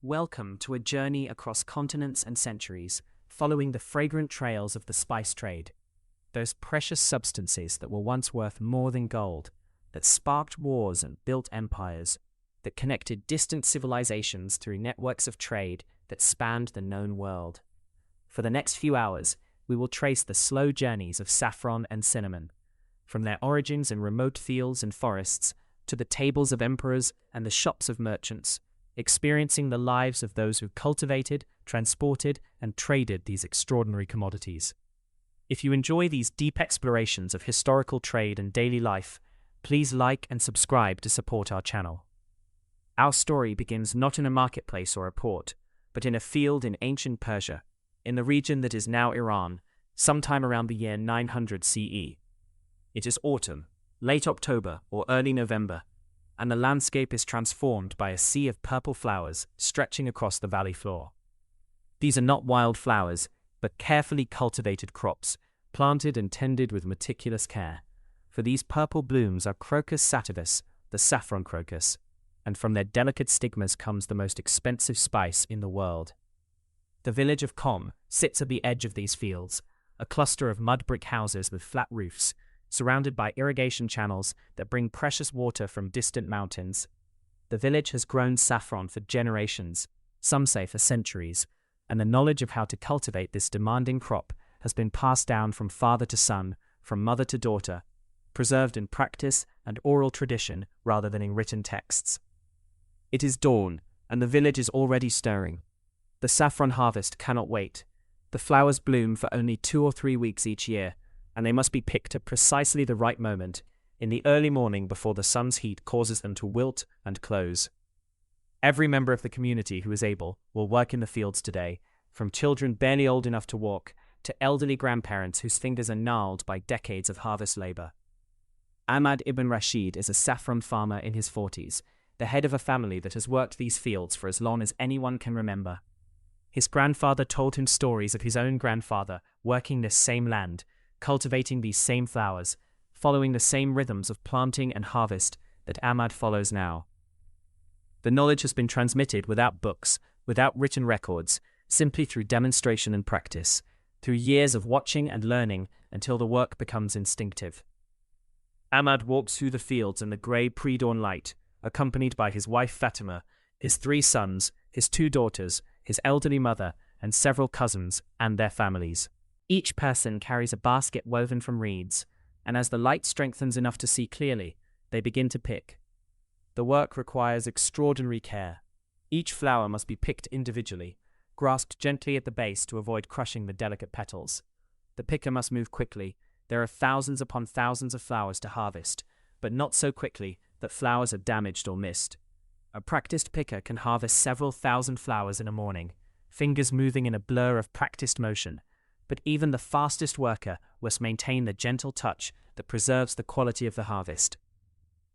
Welcome to a journey across continents and centuries, following the fragrant trails of the spice trade. Those precious substances that were once worth more than gold, that sparked wars and built empires, that connected distant civilizations through networks of trade that spanned the known world. For the next few hours, we will trace the slow journeys of saffron and cinnamon, from their origins in remote fields and forests to the tables of emperors and the shops of merchants, experiencing the lives of those who cultivated, transported, and traded these extraordinary commodities. If you enjoy these deep explorations of historical trade and daily life, please like and subscribe to support our channel. Our story begins not in a marketplace or a port, but in a field in ancient Persia, in the region that is now Iran, sometime around the year 900 CE. It is autumn, late October or early November, and the landscape is transformed by a sea of purple flowers stretching across the valley floor. These are not wild flowers, but carefully cultivated crops, planted and tended with meticulous care. For these purple blooms are Crocus sativus, the saffron crocus, and from their delicate stigmas comes the most expensive spice in the world. The village of Qom sits at the edge of these fields, a cluster of mud brick houses with flat roofs, surrounded by irrigation channels that bring precious water from distant mountains. The village has grown saffron for generations, some say for centuries, and the knowledge of how to cultivate this demanding crop has been passed down from father to son, from mother to daughter, preserved in practice and oral tradition rather than in written texts. It is dawn, and the village is already stirring. The saffron harvest cannot wait. The flowers bloom for only 2 or 3 weeks each year, and they must be picked at precisely the right moment, in the early morning before the sun's heat causes them to wilt and close. Every member of the community who is able will work in the fields today, from children barely old enough to walk to elderly grandparents whose fingers are gnarled by decades of harvest labor. Ahmad ibn Rashid is a saffron farmer in his 40s, the head of a family that has worked these fields for as long as anyone can remember. His grandfather told him stories of his own grandfather working this same land, cultivating these same flowers, following the same rhythms of planting and harvest that Ahmad follows now. The knowledge has been transmitted without books, without written records, simply through demonstration and practice, through years of watching and learning until the work becomes instinctive. Ahmad walks through the fields in the grey pre-dawn light, accompanied by his wife Fatima, his 3 sons, his 2 daughters, his elderly mother, and several cousins and their families. Each person carries a basket woven from reeds, and as the light strengthens enough to see clearly, they begin to pick. The work requires extraordinary care. Each flower must be picked individually, grasped gently at the base to avoid crushing the delicate petals. The picker must move quickly. There are thousands upon thousands of flowers to harvest, but not so quickly that flowers are damaged or missed. A practiced picker can harvest several thousand flowers in a morning, fingers moving in a blur of practiced motion. But even the fastest worker must maintain the gentle touch that preserves the quality of the harvest.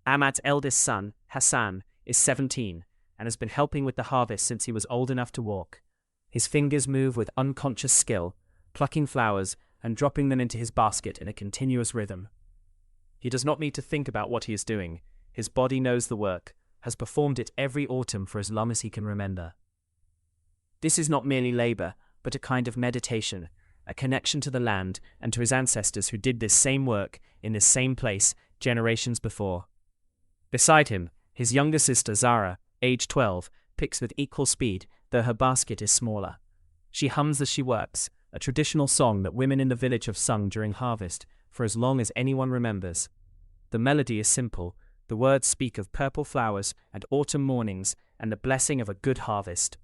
Ahmad's eldest son, Hassan, is 17 and has been helping with the harvest since he was old enough to walk. His fingers move with unconscious skill, plucking flowers and dropping them into his basket in a continuous rhythm. He does not need to think about what he is doing. His body knows the work, has performed it every autumn for as long as he can remember. This is not merely labor, but a kind of meditation, a connection to the land and to his ancestors who did this same work in this same place generations before. Beside him, his younger sister Zara, age 12, picks with equal speed, though her basket is smaller. She hums as she works, a traditional song that women in the village have sung during harvest for as long as anyone remembers. The melody is simple. The words speak of purple flowers and autumn mornings and the blessing of a good harvest.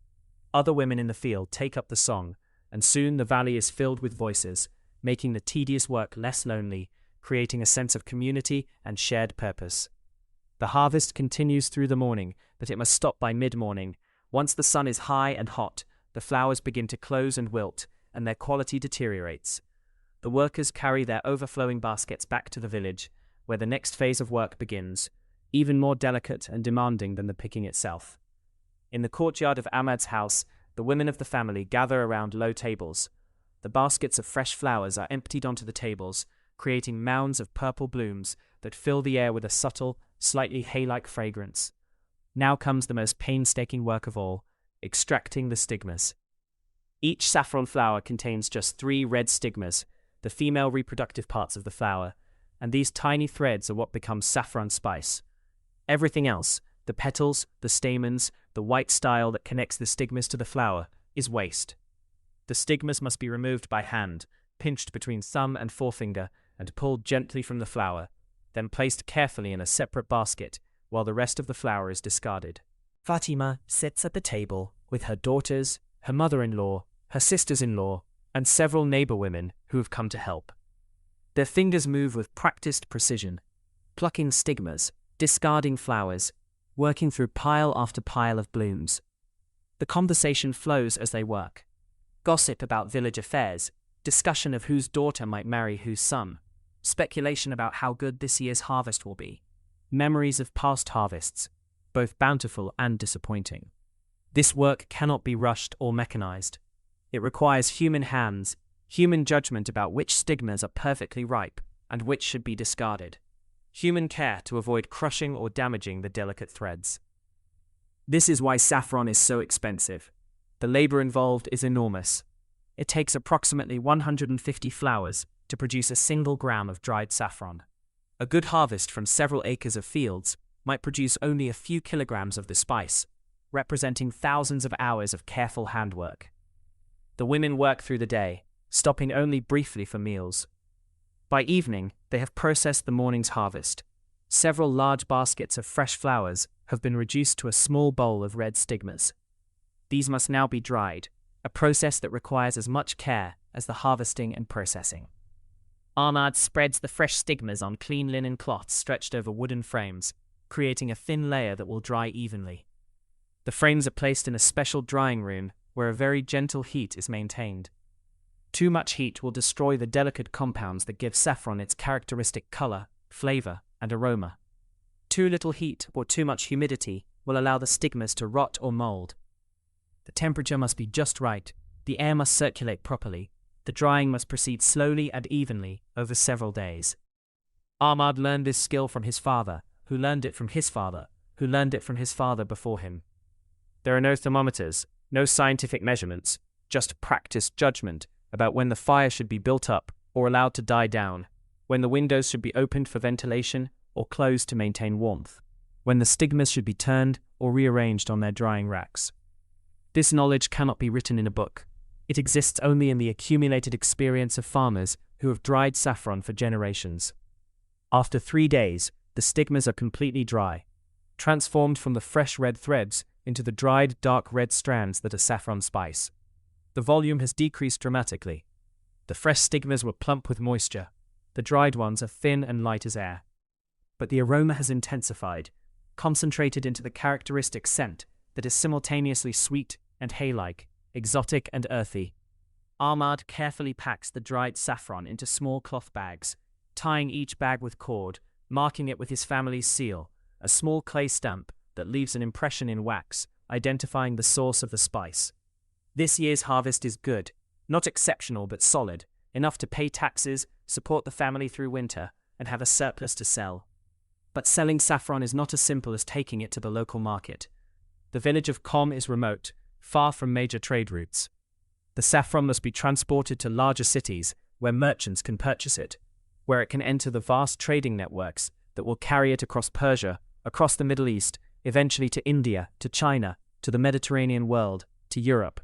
Other women in the field take up the song, and soon the valley is filled with voices, making the tedious work less lonely, creating a sense of community and shared purpose. The harvest continues through the morning, but it must stop by mid-morning. Once the sun is high and hot, the flowers begin to close and wilt, and their quality deteriorates. The workers carry their overflowing baskets back to the village, where the next phase of work begins, even more delicate and demanding than the picking itself. In the courtyard of Ahmad's house, the women of the family gather around low tables. The baskets of fresh flowers are emptied onto the tables, creating mounds of purple blooms that fill the air with a subtle, slightly hay-like fragrance. Now comes the most painstaking work of all, extracting the stigmas. Each saffron flower contains just 3 red stigmas, the female reproductive parts of the flower, and these tiny threads are what becomes saffron spice. Everything else, the petals, the stamens, the white style that connects the stigmas to the flower, is waste. The stigmas must be removed by hand, pinched between thumb and forefinger, and pulled gently from the flower, then placed carefully in a separate basket, while the rest of the flower is discarded. Fatima sits at the table with her daughters, her mother-in-law, her sisters-in-law, and several neighbor women who have come to help. Their fingers move with practiced precision, plucking stigmas, discarding flowers, working through pile after pile of blooms. The conversation flows as they work. Gossip about village affairs, discussion of whose daughter might marry whose son, speculation about how good this year's harvest will be, memories of past harvests, both bountiful and disappointing. This work cannot be rushed or mechanized. It requires human hands, human judgment about which stigmas are perfectly ripe and which should be discarded, human care to avoid crushing or damaging the delicate threads. This is why saffron is so expensive. The labor involved is enormous. It takes approximately 150 flowers to produce a single gram of dried saffron. A good harvest from several acres of fields might produce only a few kilograms of the spice, representing thousands of hours of careful handwork. The women work through the day, stopping only briefly for meals. By evening, they have processed the morning's harvest. Several large baskets of fresh flowers have been reduced to a small bowl of red stigmas. These must now be dried, a process that requires as much care as the harvesting and processing. Ahmad spreads the fresh stigmas on clean linen cloths stretched over wooden frames, creating a thin layer that will dry evenly. The frames are placed in a special drying room where a very gentle heat is maintained. Too much heat will destroy the delicate compounds that give saffron its characteristic color, flavor, and aroma. Too little heat or too much humidity will allow the stigmas to rot or mold. The temperature must be just right, the air must circulate properly, the drying must proceed slowly and evenly over several days. Ahmad learned this skill from his father, who learned it from his father, who learned it from his father before him. There are no thermometers, no scientific measurements, just practiced judgment about when the fire should be built up or allowed to die down, when the windows should be opened for ventilation or closed to maintain warmth, when the stigmas should be turned or rearranged on their drying racks. This knowledge cannot be written in a book. It exists only in the accumulated experience of farmers who have dried saffron for generations. After 3 days, the stigmas are completely dry, transformed from the fresh red threads into the dried dark red strands that are saffron spice. The volume has decreased dramatically. The fresh stigmas were plump with moisture. The dried ones are thin and light as air. But the aroma has intensified, concentrated into the characteristic scent that is simultaneously sweet and hay-like, exotic and earthy. Ahmad carefully packs the dried saffron into small cloth bags, tying each bag with cord, marking it with his family's seal, a small clay stamp that leaves an impression in wax, identifying the source of the spice. This year's harvest is good, not exceptional but solid, enough to pay taxes, support the family through winter, and have a surplus to sell. But selling saffron is not as simple as taking it to the local market. The village of Qom is remote, far from major trade routes. The saffron must be transported to larger cities where merchants can purchase it, where it can enter the vast trading networks that will carry it across Persia, across the Middle East, eventually to India, to China, to the Mediterranean world, to Europe.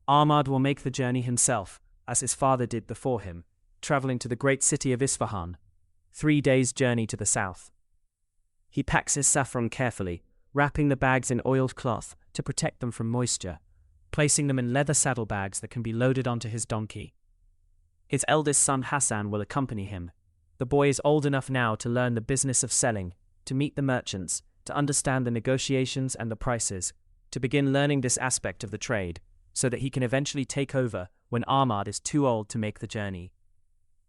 Ahmad will make the journey himself, as his father did before him, traveling to the great city of Isfahan, 3 days' journey to the south. He packs his saffron carefully, wrapping the bags in oiled cloth to protect them from moisture, placing them in leather saddlebags that can be loaded onto his donkey. His eldest son Hassan will accompany him. The boy is old enough now to learn the business of selling, to meet the merchants, to understand the negotiations and the prices, to begin learning this aspect of the trade, so that he can eventually take over when Ahmad is too old to make the journey.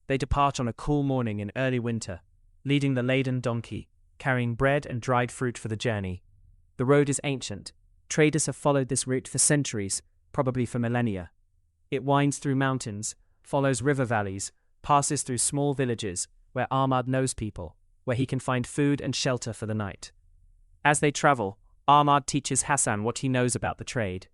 They depart on a cool morning in early winter, leading the laden donkey, carrying bread and dried fruit for the journey. The road is ancient. Traders have followed this route for centuries, probably for millennia. It winds through mountains, follows river valleys, passes through small villages where Ahmad knows people, where he can find food and shelter for the night. As they travel, Ahmad teaches Hassan what he knows about the trade.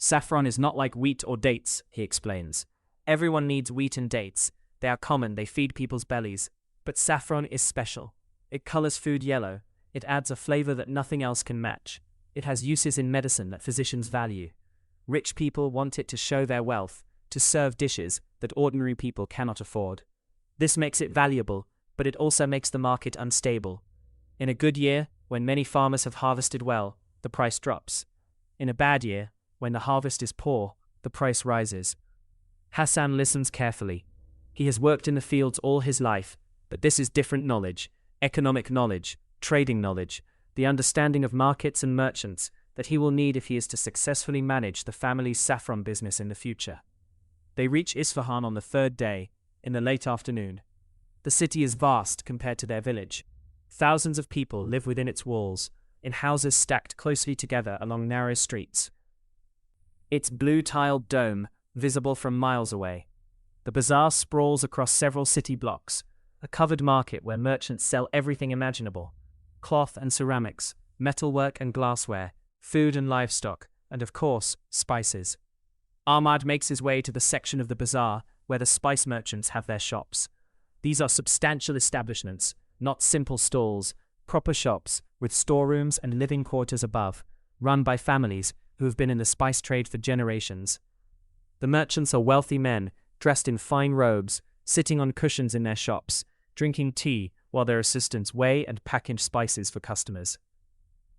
Saffron is not like wheat or dates, he explains. Everyone needs wheat and dates. They are common, they feed people's bellies. But saffron is special. It colors food yellow. It adds a flavor that nothing else can match. It has uses in medicine that physicians value. Rich people want it to show their wealth, to serve dishes that ordinary people cannot afford. This makes it valuable, but it also makes the market unstable. In a good year, when many farmers have harvested well, the price drops. In a bad year, when the harvest is poor, the price rises. Hassan listens carefully. He has worked in the fields all his life, but this is different knowledge, economic knowledge, trading knowledge, the understanding of markets and merchants that he will need if he is to successfully manage the family's saffron business in the future. They reach Isfahan on the third day, in the late afternoon. The city is vast compared to their village. Thousands of people live within its walls, in houses stacked closely together along narrow streets. Its blue-tiled dome, visible from miles away. The bazaar sprawls across several city blocks, a covered market where merchants sell everything imaginable: cloth and ceramics, metalwork and glassware, food and livestock, and of course, spices. Ahmad makes his way to the section of the bazaar where the spice merchants have their shops. These are substantial establishments, not simple stalls, proper shops with storerooms and living quarters above, run by families who have been in the spice trade for generations. The merchants are wealthy men, dressed in fine robes, sitting on cushions in their shops, drinking tea while their assistants weigh and package spices for customers.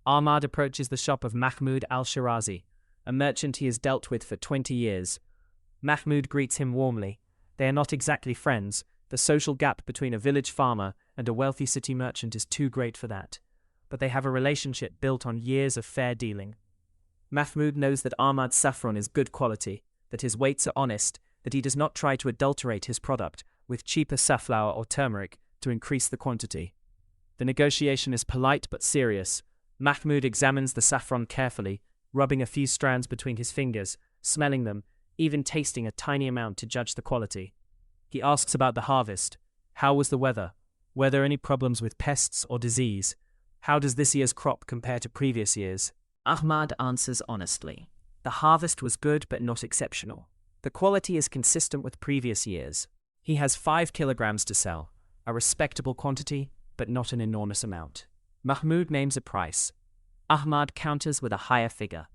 Ahmad approaches the shop of Mahmoud al-Shirazi, a merchant he has dealt with for 20 years. Mahmoud greets him warmly. They are not exactly friends. The social gap between a village farmer and a wealthy city merchant is too great for that. But they have a relationship built on years of fair dealing. Mahmoud knows that Ahmad's saffron is good quality, that his weights are honest, that he does not try to adulterate his product with cheaper safflower or turmeric to increase the quantity. The negotiation is polite but serious. Mahmoud examines the saffron carefully, rubbing a few strands between his fingers, smelling them, even tasting a tiny amount to judge the quality. He asks about the harvest. How was the weather? Were there any problems with pests or disease? How does this year's crop compare to previous years? Ahmad answers honestly. The harvest was good but not exceptional. The quality is consistent with previous years. He has 5 kilograms to sell, a respectable quantity, but not an enormous amount. Mahmoud names a price. Ahmad counters with a higher figure.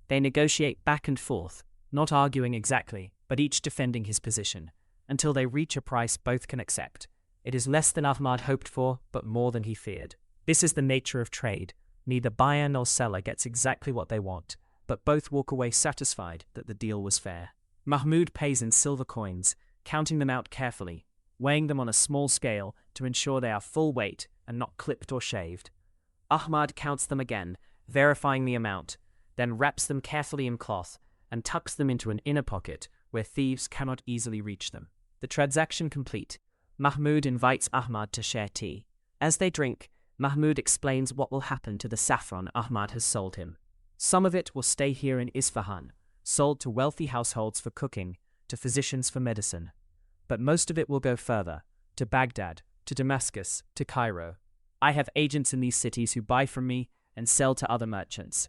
They negotiate back and forth, not arguing exactly, but each defending his position, until they reach a price both can accept. It is less than Ahmad hoped for, but more than he feared. This is the nature of trade. Neither buyer nor seller gets exactly what they want, but both walk away satisfied that the deal was fair. Mahmoud pays in silver coins, counting them out carefully, weighing them on a small scale to ensure they are full weight and not clipped or shaved. Ahmad counts them again, verifying the amount, then wraps them carefully in cloth and tucks them into an inner pocket where thieves cannot easily reach them. The transaction complete, Mahmoud invites Ahmad to share tea. As they drink, Mahmoud explains what will happen to the saffron Ahmad has sold him. Some of it will stay here in Isfahan, sold to wealthy households for cooking, to physicians for medicine. But most of it will go further, to Baghdad, to Damascus, to Cairo. I have agents in these cities who buy from me and sell to other merchants.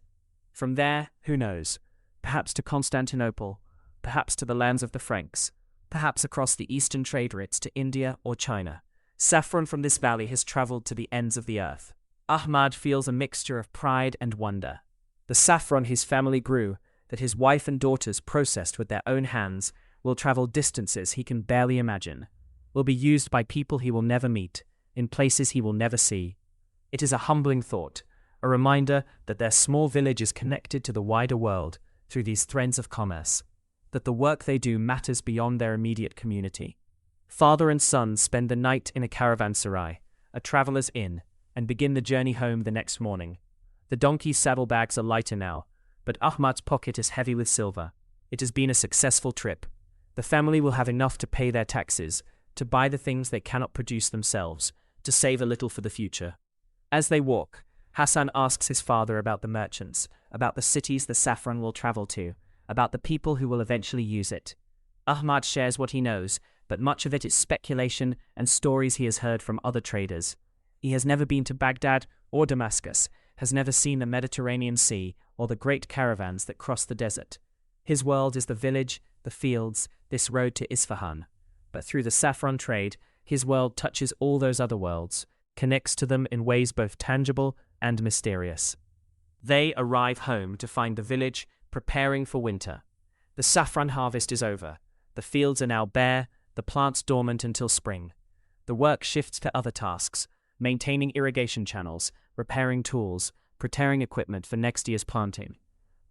From there, who knows? Perhaps to Constantinople, perhaps to the lands of the Franks, perhaps across the eastern trade routes to India or China. Saffron from this valley has traveled to the ends of the earth. Ahmad feels a mixture of pride and wonder. The saffron his family grew, that his wife and daughters processed with their own hands, will travel distances he can barely imagine, will be used by people he will never meet, in places he will never see. It is a humbling thought, a reminder that their small village is connected to the wider world through these threads of commerce, that the work they do matters beyond their immediate community. Father and son spend the night in a caravanserai, a traveler's inn, and begin the journey home the next morning. The donkey's saddlebags are lighter now, but Ahmad's pocket is heavy with silver. It has been a successful trip. The family will have enough to pay their taxes, to buy the things they cannot produce themselves, to save a little for the future. As they walk, Hassan asks his father about the merchants, about the cities the saffron will travel to, about the people who will eventually use it. Ahmad shares what he knows, but much of it is speculation and stories he has heard from other traders. He has never been to Baghdad or Damascus, has never seen the Mediterranean Sea or the great caravans that cross the desert. His world is the village, the fields, this road to Isfahan. But through the saffron trade, his world touches all those other worlds, connects to them in ways both tangible and mysterious. They arrive home to find the village preparing for winter. The saffron harvest is over. The fields are now bare, the plants dormant until spring. The work shifts to other tasks, maintaining irrigation channels, repairing tools, preparing equipment for next year's planting.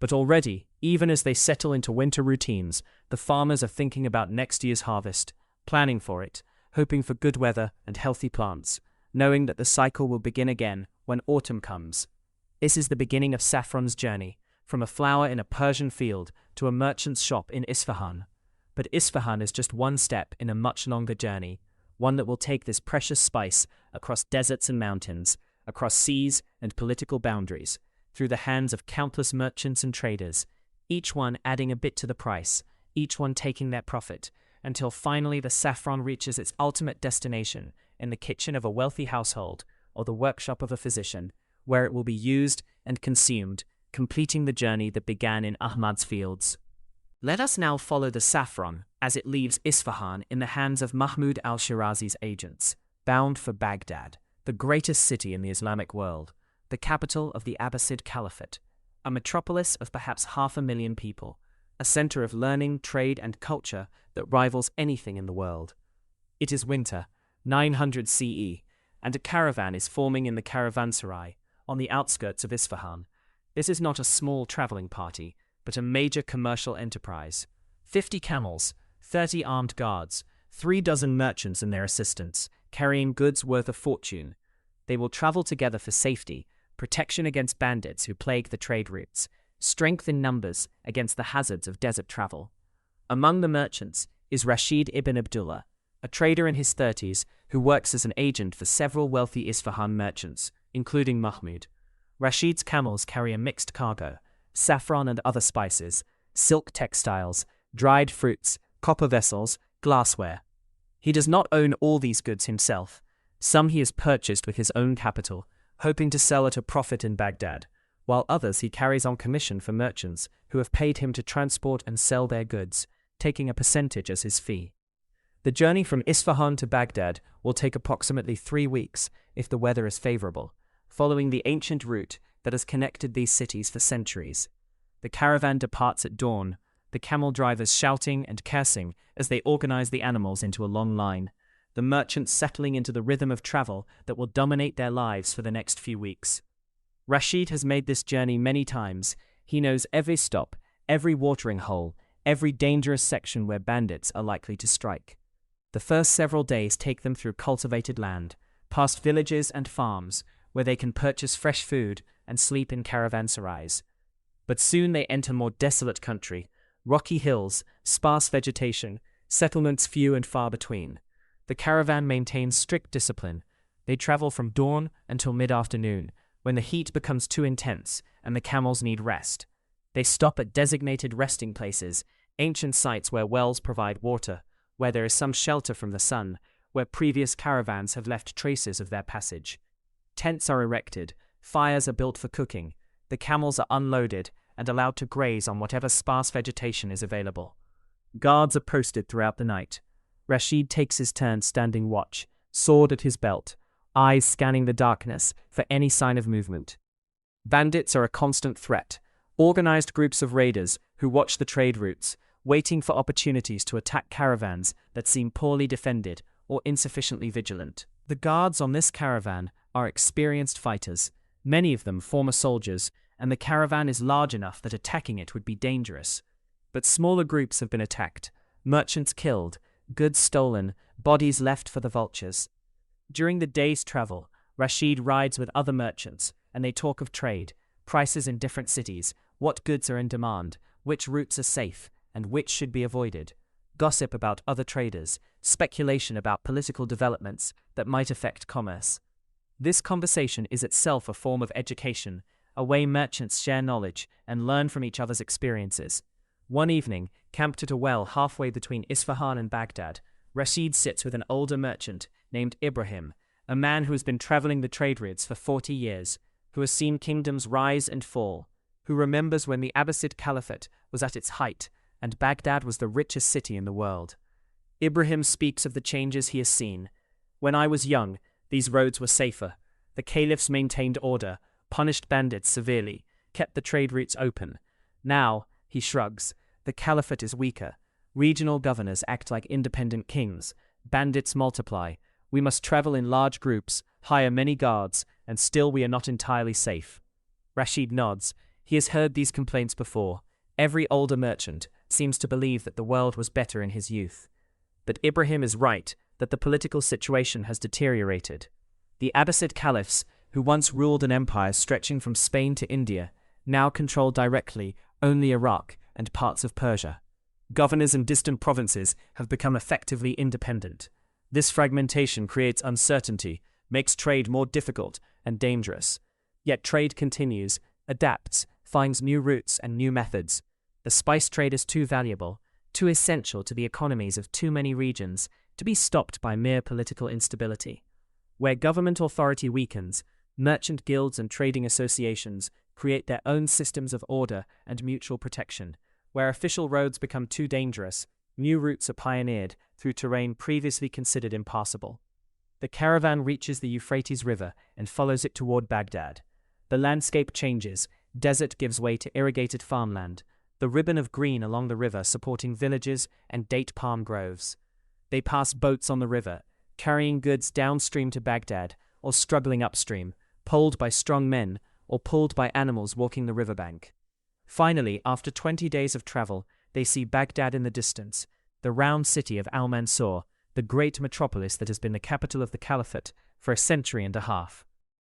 But already, even as they settle into winter routines, the farmers are thinking about next year's harvest, planning for it, hoping for good weather and healthy plants, knowing that the cycle will begin again when autumn comes. This is the beginning of Saffron's journey, from a flower in a Persian field to a merchant's shop in Isfahan. But Isfahan is just one step in a much longer journey, one that will take this precious spice across deserts and mountains, across seas and political boundaries, through the hands of countless merchants and traders, each one adding a bit to the price, each one taking their profit, until finally the saffron reaches its ultimate destination in the kitchen of a wealthy household or the workshop of a physician, where it will be used and consumed, completing the journey that began in Ahmad's fields. Let us now follow the saffron as it leaves Isfahan in the hands of Mahmud al-Shirazi's agents, bound for Baghdad, the greatest city in the Islamic world, the capital of the Abbasid Caliphate, a metropolis of perhaps 500,000 people, a center of learning, trade, and culture that rivals anything in the world. It is winter, 900 CE, and a caravan is forming in the caravanserai, on the outskirts of Isfahan. This is not a small traveling party, but a major commercial enterprise. 50 camels, 30 armed guards, 3 dozen merchants and their assistants, carrying goods worth a fortune. They will travel together for safety, protection against bandits who plague the trade routes, strength in numbers against the hazards of desert travel. Among the merchants is Rashid ibn Abdullah, a trader in his 30s who works as an agent for several wealthy Isfahan merchants, including Mahmud. Rashid's camels carry a mixed cargo: saffron and other spices, silk textiles, dried fruits, copper vessels, glassware. He does not own all these goods himself. Some he has purchased with his own capital, hoping to sell at a profit in Baghdad, while others he carries on commission for merchants who have paid him to transport and sell their goods, taking a percentage as his fee. The journey from Isfahan to Baghdad will take approximately 3 weeks if the weather is favorable, following the ancient route that has connected these cities for centuries. The caravan departs at dawn, the camel drivers shouting and cursing as they organize the animals into a long line, the merchants settling into the rhythm of travel that will dominate their lives for the next few weeks. Rashid has made this journey many times. He knows every stop, every watering hole, every dangerous section where bandits are likely to strike. The first several days take them through cultivated land, past villages and farms, where they can purchase fresh food and sleep in caravanserais. But soon they enter more desolate country, rocky hills, sparse vegetation, settlements few and far between. The caravan maintains strict discipline. They travel from dawn until mid-afternoon, when the heat becomes too intense and the camels need rest. They stop at designated resting places, ancient sites where wells provide water, where there is some shelter from the sun, where previous caravans have left traces of their passage. Tents are erected, fires are built for cooking, the camels are unloaded and allowed to graze on whatever sparse vegetation is available. Guards are posted throughout the night. Rashid takes his turn standing watch, sword at his belt, eyes scanning the darkness for any sign of movement. Bandits are a constant threat, organized groups of raiders who watch the trade routes, waiting for opportunities to attack caravans that seem poorly defended or insufficiently vigilant. The guards on this caravan are experienced fighters, many of them former soldiers, and the caravan is large enough that attacking it would be dangerous. But smaller groups have been attacked, merchants killed, goods stolen, bodies left for the vultures. During the day's travel, Rashid rides with other merchants, and they talk of trade, prices in different cities, what goods are in demand, which routes are safe, and which should be avoided, gossip about other traders, speculation about political developments that might affect commerce. This conversation is itself a form of education, a way merchants share knowledge and learn from each other's experiences. One evening, camped at a well halfway between Isfahan and Baghdad, Rashid sits with an older merchant named Ibrahim, a man who has been traveling the trade routes for 40 years, who has seen kingdoms rise and fall. who remembers when the Abbasid Caliphate was at its height and Baghdad was the richest city in the world. Ibrahim speaks of the changes he has seen. When I was young, these roads were safer. The caliphs maintained order, punished bandits severely, kept the trade routes open. Now, he shrugs, the caliphate is weaker. Regional governors act like independent kings. Bandits multiply. We must travel in large groups, hire many guards, and still we are not entirely safe. Rashid nods. He has heard these complaints before. Every older merchant seems to believe that the world was better in his youth. But Ibrahim is right that the political situation has deteriorated. The Abbasid caliphs, who once ruled an empire stretching from Spain to India, now control directly only Iraq and parts of Persia. Governors in distant provinces have become effectively independent. This fragmentation creates uncertainty, makes trade more difficult and dangerous. Yet trade continues, adapts, finds new routes and new methods. The spice trade is too valuable, too essential to the economies of too many regions to be stopped by mere political instability. Where government authority weakens, merchant guilds and trading associations create their own systems of order and mutual protection. Where official roads become too dangerous, new routes are pioneered through terrain previously considered impassable. The caravan reaches the Euphrates River and follows it toward Baghdad. The landscape changes, desert gives way to irrigated farmland, the ribbon of green along the river supporting villages and date palm groves. They pass boats on the river, carrying goods downstream to Baghdad, or struggling upstream, poled by strong men, or pulled by animals walking the riverbank. Finally, after 20 days of travel, they see Baghdad in the distance, the round city of Al-Mansur, the great metropolis that has been the capital of the Caliphate for a century and a half.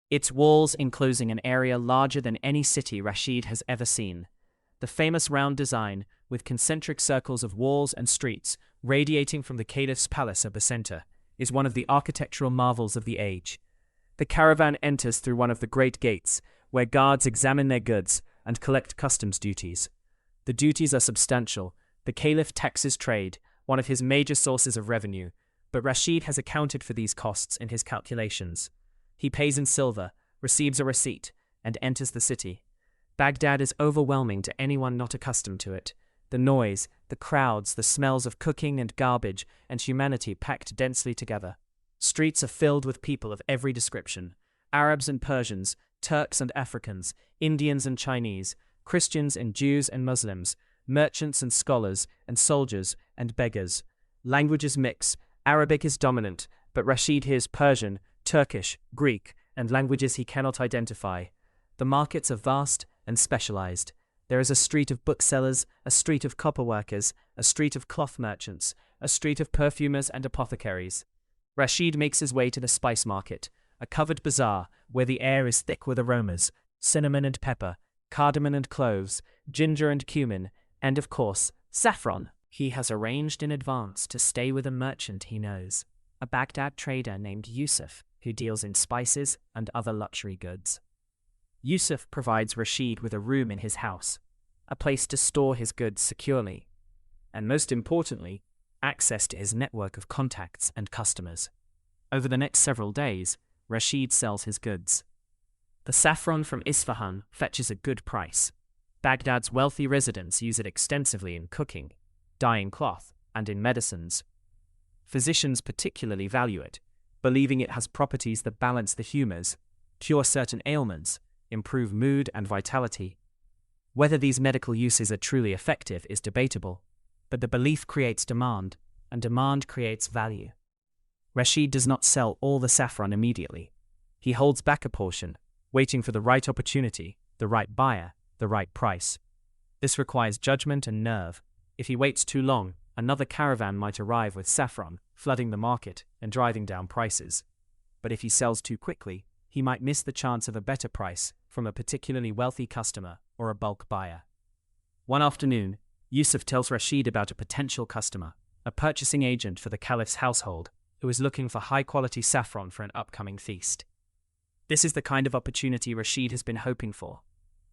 Its walls enclosing an area larger than any city Rashid has ever seen. The famous round design, with concentric circles of walls and streets radiating from the caliph's palace at the center, is one of the architectural marvels of the age. The caravan enters through one of the great gates, where guards examine their goods and collect customs duties. The duties are substantial. The caliph taxes trade, one of his major sources of revenue, but Rashid has accounted for these costs in his calculations. He pays in silver, receives a receipt, and enters the city. Baghdad is overwhelming to anyone not accustomed to it. The noise, the crowds, the smells of cooking and garbage and humanity packed densely together. Streets are filled with people of every description. Arabs and Persians, Turks and Africans, Indians and Chinese, Christians and Jews and Muslims, merchants and scholars and soldiers and beggars. Languages mix. Arabic is dominant, but Rashid hears Persian, Turkish, Greek, and languages he cannot identify. The markets are vast and specialized. There is a street of booksellers, a street of copperworkers, a street of cloth merchants, a street of perfumers and apothecaries. Rashid makes his way to the spice market, a covered bazaar where the air is thick with aromas, cinnamon and pepper, cardamom and cloves, ginger and cumin, and of course, saffron. He has arranged in advance to stay with a merchant he knows, a Baghdad trader named Yusuf, who deals in spices and other luxury goods. Yusuf provides Rashid with a room in his house, a place to store his goods securely, and most importantly, access to his network of contacts and customers. Over the next several days, Rashid sells his goods. The saffron from Isfahan fetches a good price. Baghdad's wealthy residents use it extensively in cooking, dyeing cloth, and in medicines. Physicians particularly value it, believing it has properties that balance the humors, cure certain ailments, improve mood and vitality. Whether these medical uses are truly effective is debatable, but the belief creates demand, and demand creates value. Rashid does not sell all the saffron immediately. He holds back a portion, waiting for the right opportunity, the right buyer, the right price. This requires judgment and nerve. If he waits too long, another caravan might arrive with saffron, flooding the market and driving down prices. But if he sells too quickly, he might miss the chance of a better price from a particularly wealthy customer or a bulk buyer. One afternoon, Yusuf tells Rashid about a potential customer, a purchasing agent for the caliph's household, who is looking for high-quality saffron for an upcoming feast. This is the kind of opportunity Rashid has been hoping for.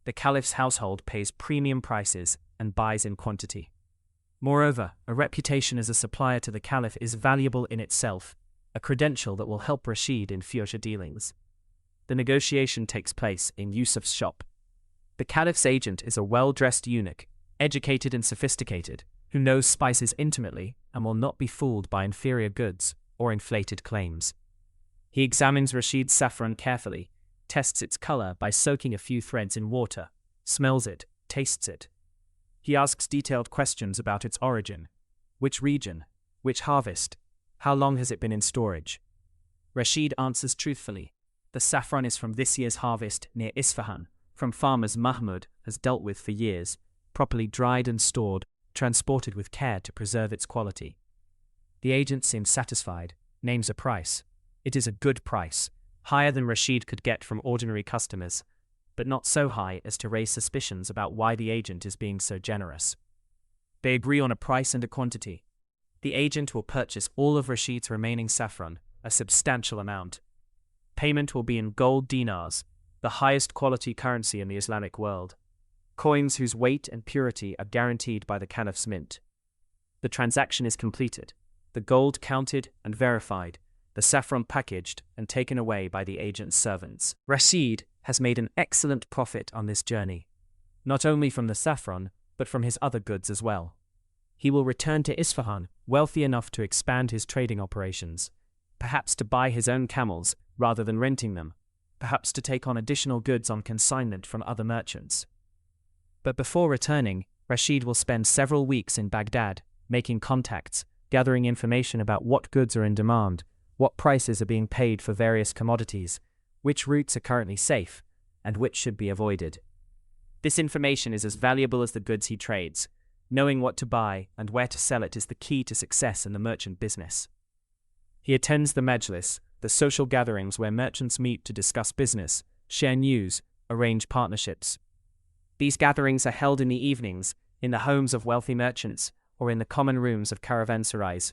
The caliph's household pays premium prices and buys in quantity. Moreover, a reputation as a supplier to the caliph is valuable in itself, a credential that will help Rashid in future dealings. The negotiation takes place in Yusuf's shop. The caliph's agent is a well-dressed eunuch, educated and sophisticated, who knows spices intimately and will not be fooled by inferior goods or inflated claims. He examines Rashid's saffron carefully, tests its color by soaking a few threads in water, smells it, tastes it. He asks detailed questions about its origin. Which region? Which harvest? How long has it been in storage? Rashid answers truthfully. The saffron is from this year's harvest near Isfahan, from farmers Mahmud has dealt with for years, properly dried and stored, transported with care to preserve its quality. The agent seems satisfied, names a price. It is a good price, higher than Rashid could get from ordinary customers, but not so high as to raise suspicions about why the agent is being so generous. They agree on a price and a quantity. The agent will purchase all of Rashid's remaining saffron, a substantial amount. Payment will be in gold dinars, the highest quality currency in the Islamic world. Coins whose weight and purity are guaranteed by the caliph's mint. The transaction is completed, the gold counted and verified, the saffron packaged and taken away by the agent's servants. Rashid has made an excellent profit on this journey, not only from the saffron, but from his other goods as well. He will return to Isfahan, wealthy enough to expand his trading operations, perhaps to buy his own camels rather than renting them, perhaps to take on additional goods on consignment from other merchants. But before returning, Rashid will spend several weeks in Baghdad, making contacts, gathering information about what goods are in demand, what prices are being paid for various commodities, which routes are currently safe, and which should be avoided. This information is as valuable as the goods he trades. Knowing what to buy and where to sell it is the key to success in the merchant business. He attends the majlis, the social gatherings where merchants meet to discuss business, share news, arrange partnerships. These gatherings are held in the evenings, in the homes of wealthy merchants, or in the common rooms of caravanserais.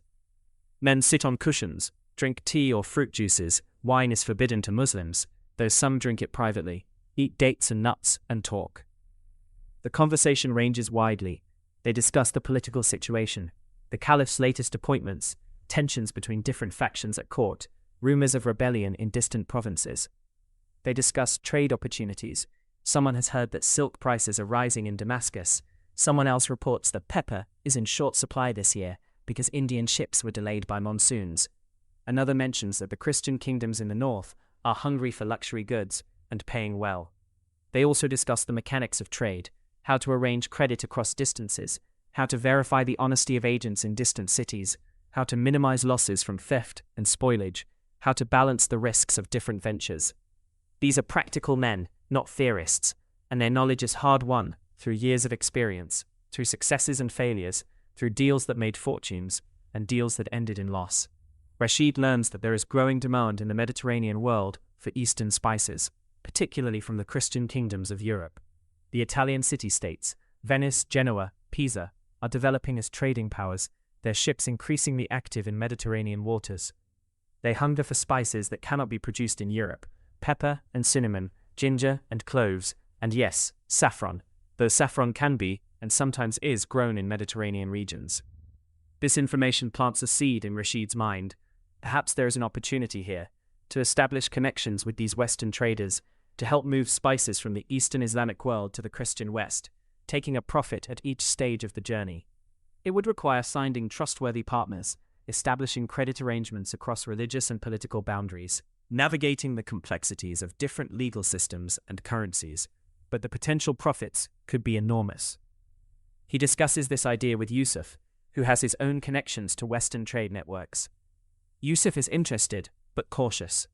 Men sit on cushions, drink tea or fruit juices. Wine is forbidden to Muslims, though some drink it privately, eat dates and nuts, and talk. The conversation ranges widely. They discuss the political situation, the caliph's latest appointments, tensions between different factions at court, rumors of rebellion in distant provinces. They discuss trade opportunities. Someone has heard that silk prices are rising in Damascus. Someone else reports that pepper is in short supply this year because Indian ships were delayed by monsoons. Another mentions that the Christian kingdoms in the north are hungry for luxury goods and paying well. They also discuss the mechanics of trade, how to arrange credit across distances, how to verify the honesty of agents in distant cities, how to minimize losses from theft and spoilage, how to balance the risks of different ventures. These are practical men, not theorists, and their knowledge is hard-won through years of experience, through successes and failures, through deals that made fortunes and deals that ended in loss. Rashid learns that there is growing demand in the Mediterranean world for Eastern spices, particularly from the Christian kingdoms of Europe. The Italian city-states, Venice, Genoa, Pisa, are developing as trading powers, their ships increasingly active in Mediterranean waters. They hunger for spices that cannot be produced in Europe, pepper and cinnamon, ginger and cloves, and yes, saffron, though saffron can be, and sometimes is, grown in Mediterranean regions. This information plants a seed in Rashid's mind. Perhaps there is an opportunity here to establish connections with these Western traders to help move spices from the Eastern Islamic world to the Christian West, taking a profit at each stage of the journey. It would require finding trustworthy partners, establishing credit arrangements across religious and political boundaries, navigating the complexities of different legal systems and currencies, but the potential profits could be enormous. He discusses this idea with Yusuf, who has his own connections to Western trade networks. Yusuf is interested, but cautious.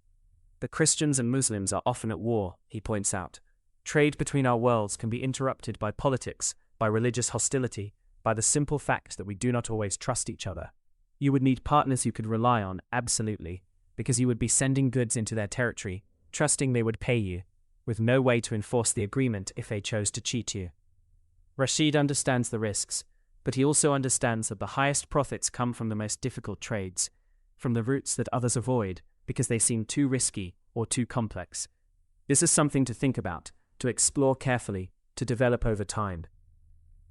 The Christians and Muslims are often at war, he points out. Trade between our worlds can be interrupted by politics, by religious hostility, by the simple fact that we do not always trust each other. You would need partners you could rely on, absolutely, because you would be sending goods into their territory, trusting they would pay you, with no way to enforce the agreement if they chose to cheat you. Rashid understands the risks, but he also understands that the highest profits come from the most difficult trades, from the routes that others avoid because they seem too risky or too complex. This is something to think about, to explore carefully, to develop over time.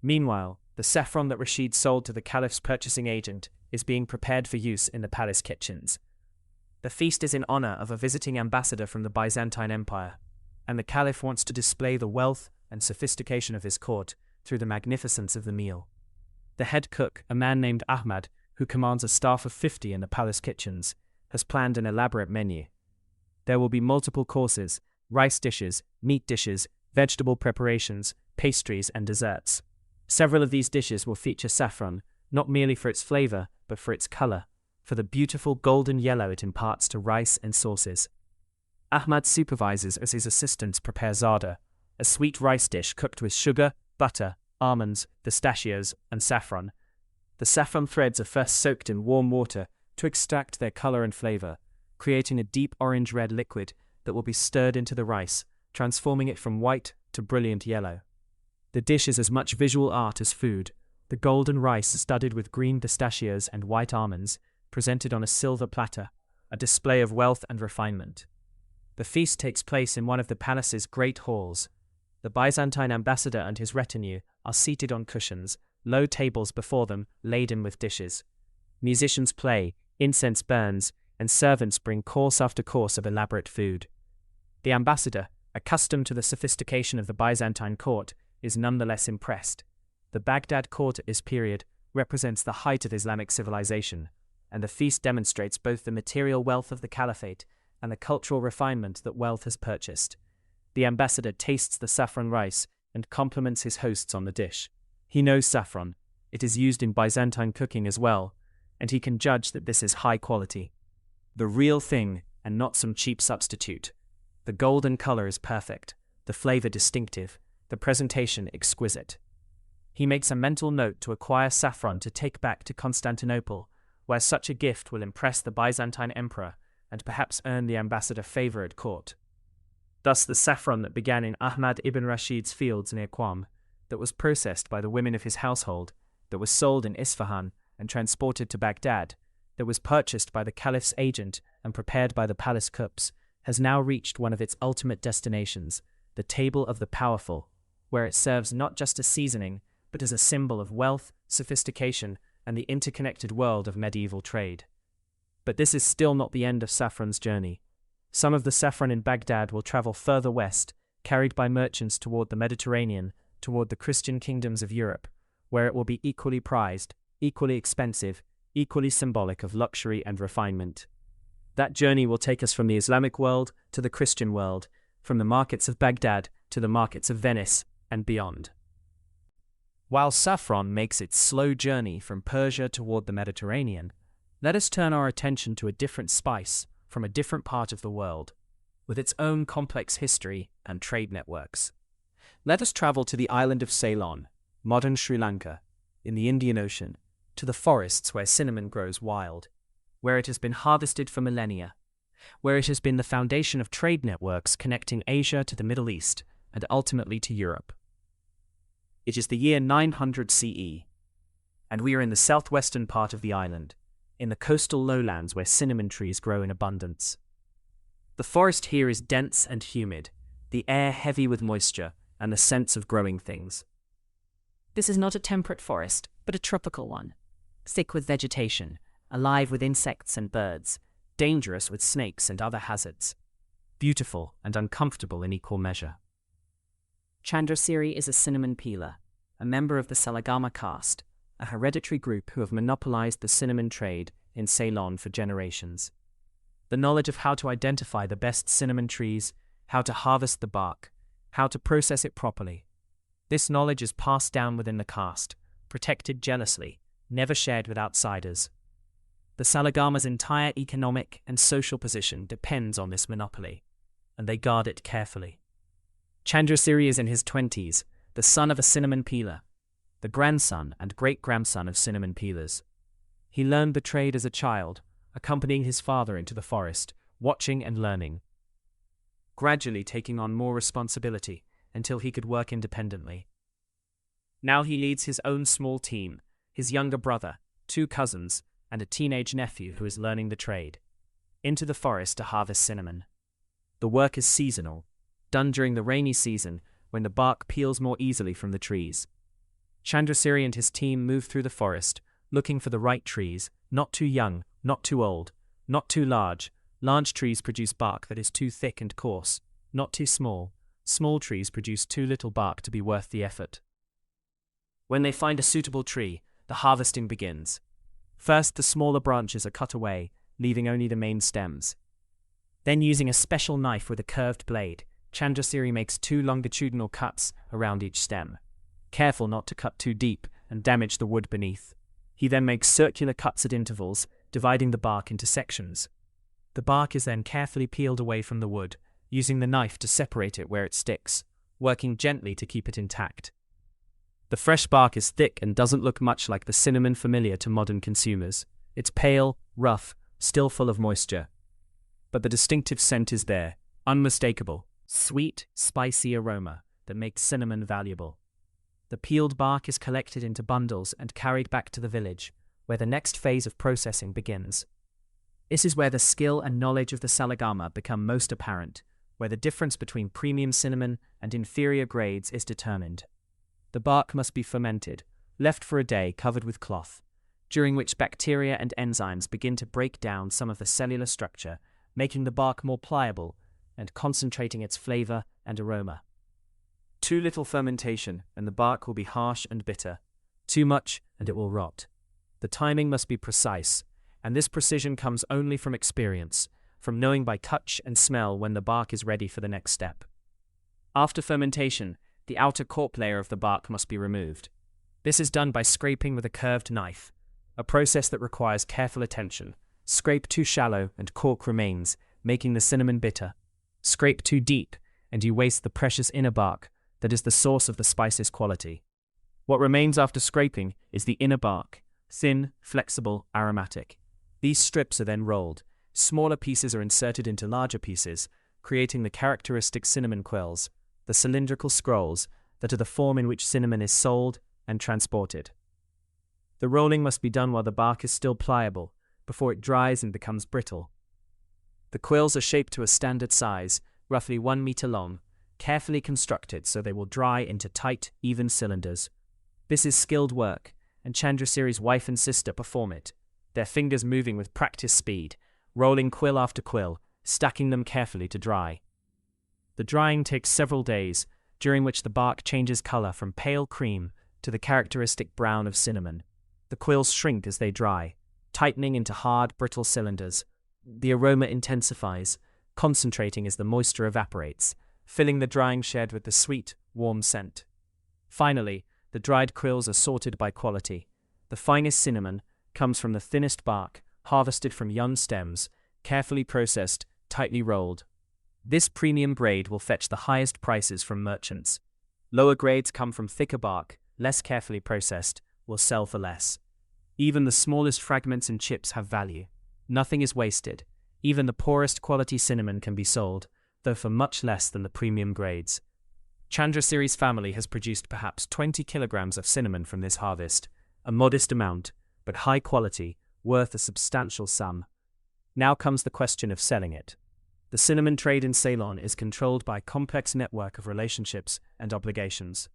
Meanwhile, the saffron that Rashid sold to the caliph's purchasing agent is being prepared for use in the palace kitchens. The feast is in honor of a visiting ambassador from the Byzantine Empire, and the caliph wants to display the wealth, and sophistication of his court through the magnificence of the meal. The head cook, a man named Ahmad, who commands a staff of 50 in the palace kitchens, has planned an elaborate menu. There will be multiple courses, rice dishes, meat dishes, vegetable preparations, pastries, and desserts. Several of these dishes will feature saffron, not merely for its flavor, but for its color, for the beautiful golden yellow it imparts to rice and sauces. Ahmad supervises as his assistants prepare zarda, a sweet rice dish cooked with sugar, butter, almonds, pistachios, and saffron. The saffron threads are first soaked in warm water to extract their color and flavor, creating a deep orange-red liquid that will be stirred into the rice, transforming it from white to brilliant yellow. The dish is as much visual art as food, the golden rice studded with green pistachios and white almonds, presented on a silver platter, a display of wealth and refinement. The feast takes place in one of the palace's great halls. The Byzantine ambassador and his retinue are seated on cushions, low tables before them laden with dishes. Musicians play, incense burns, and servants bring course after course of elaborate food. The ambassador, accustomed to the sophistication of the Byzantine court, is nonetheless impressed. The Baghdad court at this period represents the height of Islamic civilization, and the feast demonstrates both the material wealth of the caliphate and the cultural refinement that wealth has purchased. The ambassador tastes the saffron rice and compliments his hosts on the dish. He knows saffron. It is used in Byzantine cooking as well, and he can judge that this is high quality. The real thing, and not some cheap substitute. The golden color is perfect, the flavor distinctive, the presentation exquisite. He makes a mental note to acquire saffron to take back to Constantinople, where such a gift will impress the Byzantine emperor and perhaps earn the ambassador favor at court. Thus the saffron that began in Ahmad ibn Rashid's fields near Qom, that was processed by the women of his household, that was sold in Isfahan and transported to Baghdad, that was purchased by the caliph's agent and prepared by the palace cooks, has now reached one of its ultimate destinations, the table of the powerful, where it serves not just as seasoning, but as a symbol of wealth, sophistication, and the interconnected world of medieval trade. But this is still not the end of saffron's journey. Some of the saffron in Baghdad will travel further west, carried by merchants toward the Mediterranean, toward the Christian kingdoms of Europe, where it will be equally prized, equally expensive, equally symbolic of luxury and refinement. That journey will take us from the Islamic world to the Christian world, from the markets of Baghdad to the markets of Venice and beyond. While saffron makes its slow journey from Persia toward the Mediterranean, let us turn our attention to a different spice from a different part of the world, with its own complex history and trade networks. Let us travel to the island of Ceylon, modern Sri Lanka, in the Indian Ocean, to the forests where cinnamon grows wild, where it has been harvested for millennia, where it has been the foundation of trade networks connecting Asia to the Middle East and ultimately to Europe. It is the year 900 CE, and we are in the southwestern part of the island, in the coastal lowlands where cinnamon trees grow in abundance. The forest here is dense and humid, the air heavy with moisture and the sense of growing things. This is not a temperate forest, but a tropical one, thick with vegetation, alive with insects and birds, dangerous with snakes and other hazards, beautiful and uncomfortable in equal measure. Chandrasiri is a cinnamon peeler, a member of the Salagama caste, a hereditary group who have monopolized the cinnamon trade in Ceylon for generations. The knowledge of how to identify the best cinnamon trees, how to harvest the bark, how to process it properly. This knowledge is passed down within the caste, protected jealously, never shared with outsiders. The Salagama's entire economic and social position depends on this monopoly, and they guard it carefully. Chandrasiri is in his 20s, the son of a cinnamon peeler, the grandson and great-grandson of cinnamon peelers. He learned the trade as a child, accompanying his father into the forest, watching and learning, gradually taking on more responsibility until he could work independently. Now he leads his own small team, his younger brother, 2 cousins, and a teenage nephew who is learning the trade, into the forest to harvest cinnamon. The work is seasonal, done during the rainy season when the bark peels more easily from the trees. Chandrasiri and his team move through the forest, looking for the right trees, not too young, not too old, not too large. Large trees produce bark that is too thick and coarse, not too small. Small trees produce too little bark to be worth the effort. When they find a suitable tree, the harvesting begins. First, the smaller branches are cut away, leaving only the main stems. Then, using a special knife with a curved blade, Chandrasiri makes 2 longitudinal cuts around each stem, careful not to cut too deep and damage the wood beneath. He then makes circular cuts at intervals, dividing the bark into sections. The bark is then carefully peeled away from the wood, using the knife to separate it where it sticks, working gently to keep it intact. The fresh bark is thick and doesn't look much like the cinnamon familiar to modern consumers. It's pale, rough, still full of moisture. But the distinctive scent is there, unmistakable, sweet, spicy aroma that makes cinnamon valuable. The peeled bark is collected into bundles and carried back to the village, where the next phase of processing begins. This is where the skill and knowledge of the Saregama become most apparent, where the difference between premium cinnamon and inferior grades is determined. The bark must be fermented, left for a day covered with cloth, during which bacteria and enzymes begin to break down some of the cellular structure, making the bark more pliable and concentrating its flavor and aroma. Too little fermentation and the bark will be harsh and bitter. Too much and it will rot. The timing must be precise, and this precision comes only from experience, from knowing by touch and smell when the bark is ready for the next step. After fermentation, the outer cork layer of the bark must be removed. This is done by scraping with a curved knife, a process that requires careful attention. Scrape too shallow and cork remains, making the cinnamon bitter. Scrape too deep, and you waste the precious inner bark that is the source of the spice's quality. What remains after scraping is the inner bark, thin, flexible, aromatic. These strips are then rolled. Smaller pieces are inserted into larger pieces, creating the characteristic cinnamon quills, the cylindrical scrolls that are the form in which cinnamon is sold and transported. The rolling must be done while the bark is still pliable, before it dries and becomes brittle. The quills are shaped to a standard size, roughly 1 meter long, carefully constructed so they will dry into tight, even cylinders. This is skilled work, and Chandrasiri's wife and sister perform it, their fingers moving with practiced speed, rolling quill after quill, stacking them carefully to dry. The drying takes several days, during which the bark changes color from pale cream to the characteristic brown of cinnamon. The quills shrink as they dry, tightening into hard, brittle cylinders. The aroma intensifies, concentrating as the moisture evaporates, filling the drying shed with the sweet, warm scent. Finally, the dried quills are sorted by quality. The finest cinnamon comes from the thinnest bark, harvested from young stems, carefully processed, tightly rolled. This premium grade will fetch the highest prices from merchants. Lower grades come from thicker bark, less carefully processed, will sell for less. Even the smallest fragments and chips have value. Nothing is wasted. Even the poorest quality cinnamon can be sold, though for much less than the premium grades. Chandrasiri's family has produced perhaps 20 kilograms of cinnamon from this harvest, a modest amount, but high quality, worth a substantial sum. Now comes the question of selling it. The cinnamon trade in Ceylon is controlled by a complex network of relationships and obligations.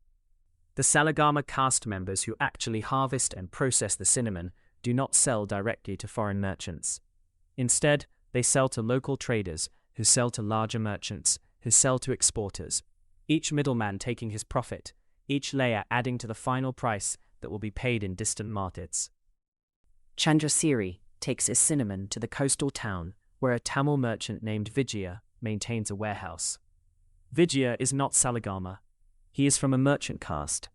The Saregama caste members who actually harvest and process the cinnamon do not sell directly to foreign merchants. Instead, they sell to local traders, who sell to larger merchants, who sell to exporters, each middleman taking his profit, each layer adding to the final price that will be paid in distant markets. Chandrasiri takes his cinnamon to the coastal town where a Tamil merchant named Vijaya maintains a warehouse. Vijaya is not Saregama. He is from a merchant caste,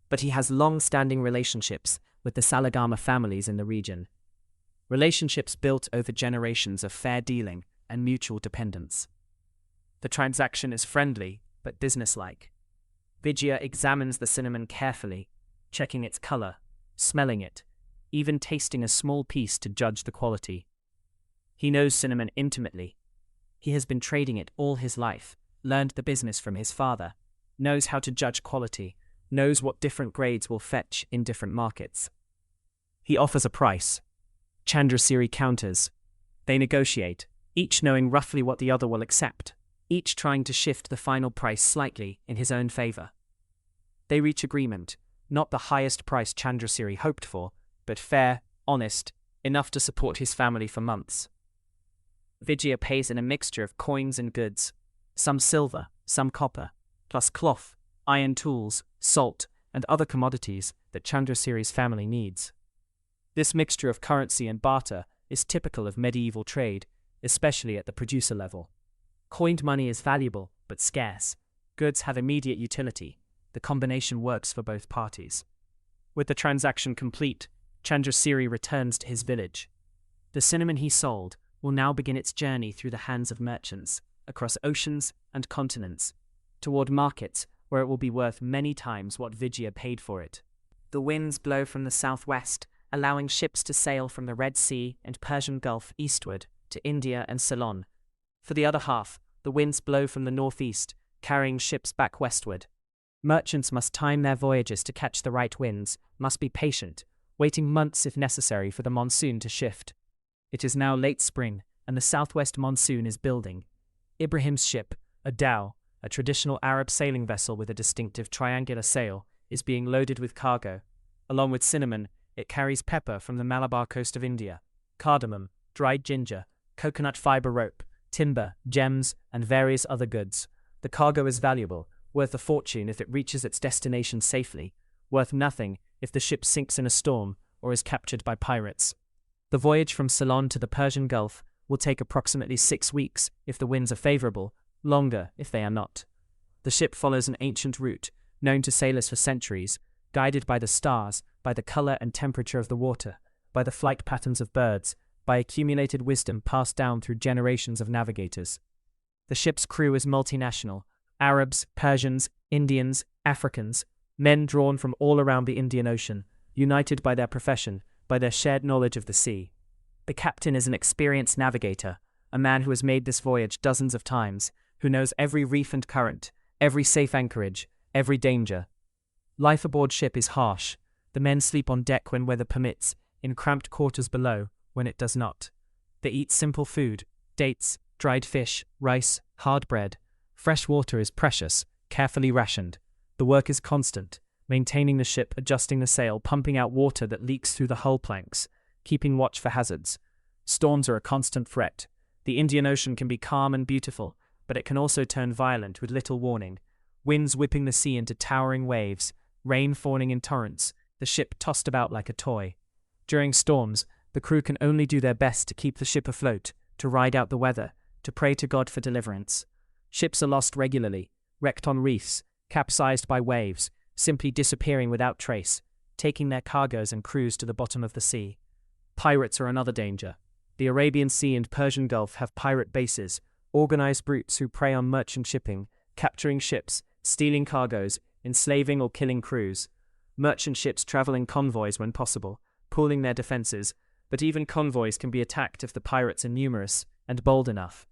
but he has long-standing relationships with the Saregama families in the region. Relationships built over generations of fair dealing and mutual dependence. The transaction is friendly, but businesslike. Vijaya examines the cinnamon carefully, checking its color, smelling it, even tasting a small piece to judge the quality. He knows cinnamon intimately. He has been trading it all his life, learned the business from his father, knows how to judge quality, knows what different grades will fetch in different markets. He offers a price. Chandrasiri counters. They negotiate, each knowing roughly what the other will accept, each trying to shift the final price slightly in his own favor. They reach agreement, not the highest price Chandrasiri hoped for, but fair, honest, enough to support his family for months. Vijaya pays in a mixture of coins and goods, some silver, some copper, plus cloth, iron tools, salt, and other commodities that Chandrasiri's family needs. This mixture of currency and barter is typical of medieval trade, especially at the producer level. Coined money is valuable, but scarce. Goods have immediate utility. The combination works for both parties. With the transaction complete, Chandrasiri returns to his village. The cinnamon he sold will now begin its journey through the hands of merchants, across oceans and continents, toward markets where it will be worth many times what Vijaya paid for it. The winds blow from the southwest, allowing ships to sail from the Red Sea and Persian Gulf eastward to India and Ceylon. For the other half, the winds blow from the northeast, carrying ships back westward. Merchants must time their voyages to catch the right winds, must be patient, waiting months if necessary for the monsoon to shift. It is now late spring, and the southwest monsoon is building. Ibrahim's ship, a dhow, a traditional Arab sailing vessel with a distinctive triangular sail, is being loaded with cargo. Along with cinnamon, it carries pepper from the Malabar coast of India, cardamom, dried ginger, coconut fiber rope, timber, gems, and various other goods. The cargo is valuable, worth a fortune if it reaches its destination safely, worth nothing if the ship sinks in a storm or is captured by pirates. The voyage from Ceylon to the Persian Gulf will take approximately 6 weeks if the winds are favorable, longer if they are not. The ship follows an ancient route, known to sailors for centuries, guided by the stars, by the color and temperature of the water, by the flight patterns of birds, by accumulated wisdom passed down through generations of navigators. The ship's crew is multinational: Arabs, Persians, Indians, Africans, men drawn from all around the Indian Ocean, united by their profession, by their shared knowledge of the sea. The captain is an experienced navigator, a man who has made this voyage dozens of times, who knows every reef and current, every safe anchorage, every danger. Life aboard ship is harsh. The men sleep on deck when weather permits, in cramped quarters below when it does not. They eat simple food: dates, dried fish, rice, hard bread. Fresh water is precious, carefully rationed. The work is constant, maintaining the ship, adjusting the sail, pumping out water that leaks through the hull planks, keeping watch for hazards. Storms are a constant threat. The Indian Ocean can be calm and beautiful, but it can also turn violent with little warning. Winds whipping the sea into towering waves, rain falling in torrents, the ship tossed about like a toy. During storms, the crew can only do their best to keep the ship afloat, to ride out the weather, to pray to God for deliverance. Ships are lost regularly, wrecked on reefs, capsized by waves, simply disappearing without trace, taking their cargoes and crews to the bottom of the sea. Pirates are another danger. The Arabian Sea and Persian Gulf have pirate bases, organized brutes who prey on merchant shipping, capturing ships, stealing cargoes, enslaving or killing crews. Merchant ships travel in convoys when possible, pooling their defenses, but even convoys can be attacked if the pirates are numerous and bold enough.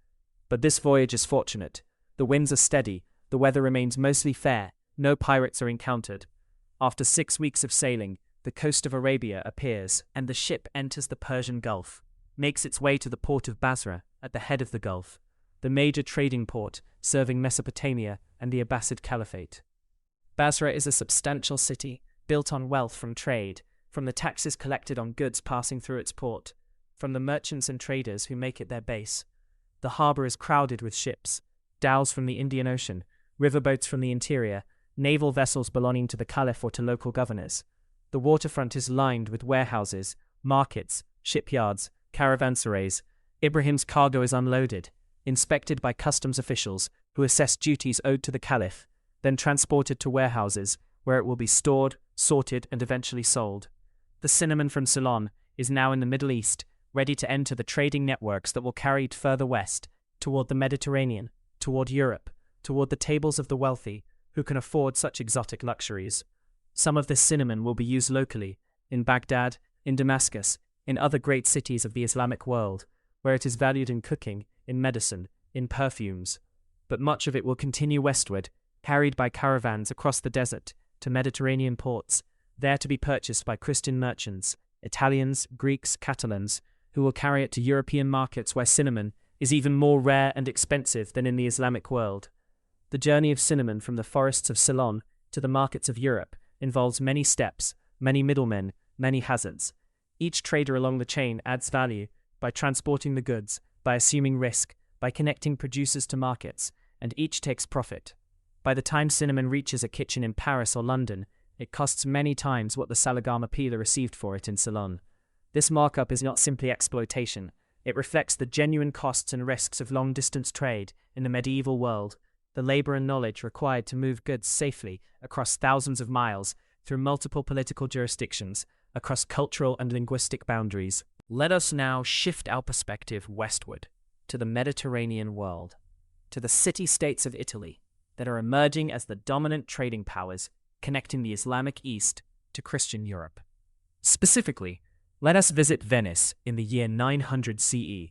But this voyage is fortunate. The winds are steady, the weather remains mostly fair, no pirates are encountered. After 6 weeks of sailing, the coast of Arabia appears, and the ship enters the Persian Gulf, makes its way to the port of Basra, at the head of the Gulf, the major trading port serving Mesopotamia and the Abbasid Caliphate. Basra is a substantial city, built on wealth from trade, from the taxes collected on goods passing through its port, from the merchants and traders who make it their base. The harbour is crowded with ships, dhows from the Indian Ocean, riverboats from the interior, naval vessels belonging to the Caliph or to local governors. The waterfront is lined with warehouses, markets, shipyards, caravanserais. Ibrahim's cargo is unloaded, inspected by customs officials who assess duties owed to the Caliph, then transported to warehouses where it will be stored, sorted, and eventually sold. The cinnamon from Ceylon is now in the Middle East, ready to enter the trading networks that will carry it further west, toward the Mediterranean, toward Europe, toward the tables of the wealthy, who can afford such exotic luxuries. Some of this cinnamon will be used locally, in Baghdad, in Damascus, in other great cities of the Islamic world, where it is valued in cooking, in medicine, in perfumes. But much of it will continue westward, carried by caravans across the desert, to Mediterranean ports, there to be purchased by Christian merchants, Italians, Greeks, Catalans, who will carry it to European markets where cinnamon is even more rare and expensive than in the Islamic world. The journey of cinnamon from the forests of Ceylon to the markets of Europe involves many steps, many middlemen, many hazards. Each trader along the chain adds value by transporting the goods, by assuming risk, by connecting producers to markets, and each takes profit. By the time cinnamon reaches a kitchen in Paris or London, it costs many times what the Salagama peeler received for it in Ceylon. This markup is not simply exploitation. It reflects the genuine costs and risks of long-distance trade in the medieval world, the labor and knowledge required to move goods safely across thousands of miles through multiple political jurisdictions, across cultural and linguistic boundaries. Let us now shift our perspective westward, to the Mediterranean world, to the city-states of Italy that are emerging as the dominant trading powers connecting the Islamic East to Christian Europe. Specifically, let us visit Venice in the year 900 CE.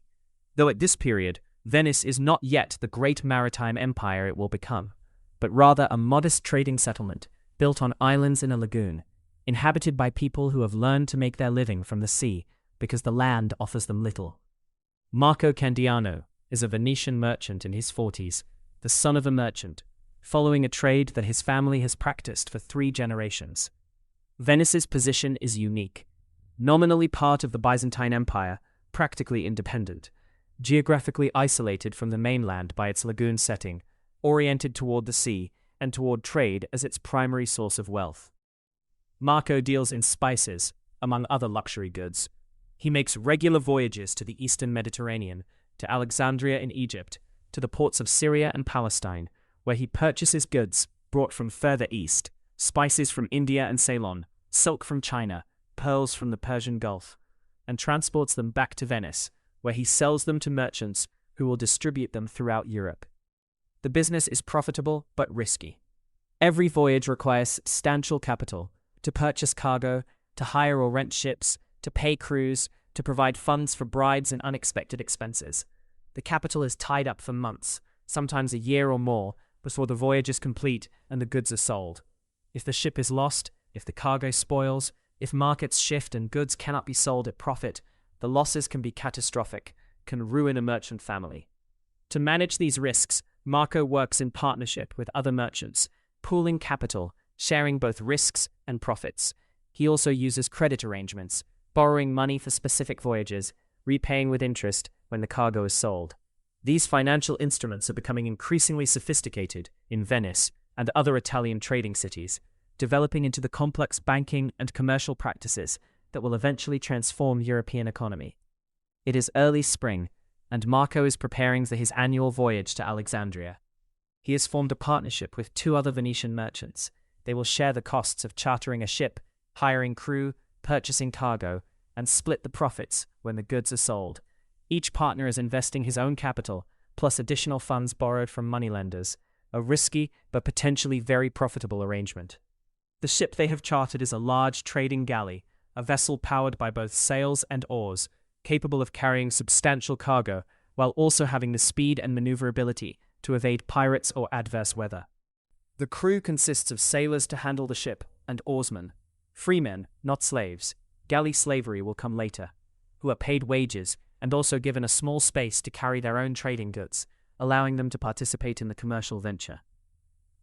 Though at this period, Venice is not yet the great maritime empire it will become, but rather a modest trading settlement built on islands in a lagoon, inhabited by people who have learned to make their living from the sea because the land offers them little. Marco Candiano is a Venetian merchant in his 40s, the son of a merchant, following a trade that his family has practiced for 3 generations. Venice's position is unique. Nominally part of the Byzantine Empire, practically independent, geographically isolated from the mainland by its lagoon setting, oriented toward the sea and toward trade as its primary source of wealth. Marco deals in spices, among other luxury goods. He makes regular voyages to the eastern Mediterranean, to Alexandria in Egypt, to the ports of Syria and Palestine, where he purchases goods brought from further east, spices from India and Ceylon, silk from China, pearls from the Persian Gulf, and transports them back to Venice, where he sells them to merchants who will distribute them throughout Europe. The business is profitable but risky. Every voyage requires substantial capital to purchase cargo, to hire or rent ships, to pay crews, to provide funds for brides and unexpected expenses. The capital is tied up for months, sometimes a year or more, before the voyage is complete and the goods are sold. If the ship is lost, if the cargo spoils, if markets shift and goods cannot be sold at profit, the losses can be catastrophic, can ruin a merchant family. To manage these risks, Marco works in partnership with other merchants, pooling capital, sharing both risks and profits. He also uses credit arrangements, borrowing money for specific voyages, repaying with interest when the cargo is sold. These financial instruments are becoming increasingly sophisticated in Venice and other Italian trading cities, developing into the complex banking and commercial practices that will eventually transform European economy. It is early spring, and Marco is preparing for his annual voyage to Alexandria. He has formed a partnership with 2 other Venetian merchants. They will share the costs of chartering a ship, hiring crew, purchasing cargo, and split the profits when the goods are sold. Each partner is investing his own capital, plus additional funds borrowed from moneylenders, a risky but potentially very profitable arrangement. The ship they have chartered is a large trading galley, a vessel powered by both sails and oars, capable of carrying substantial cargo, while also having the speed and maneuverability to evade pirates or adverse weather. The crew consists of sailors to handle the ship and oarsmen, free men, not slaves. Galley slavery will come later, who are paid wages and also given a small space to carry their own trading goods, allowing them to participate in the commercial venture.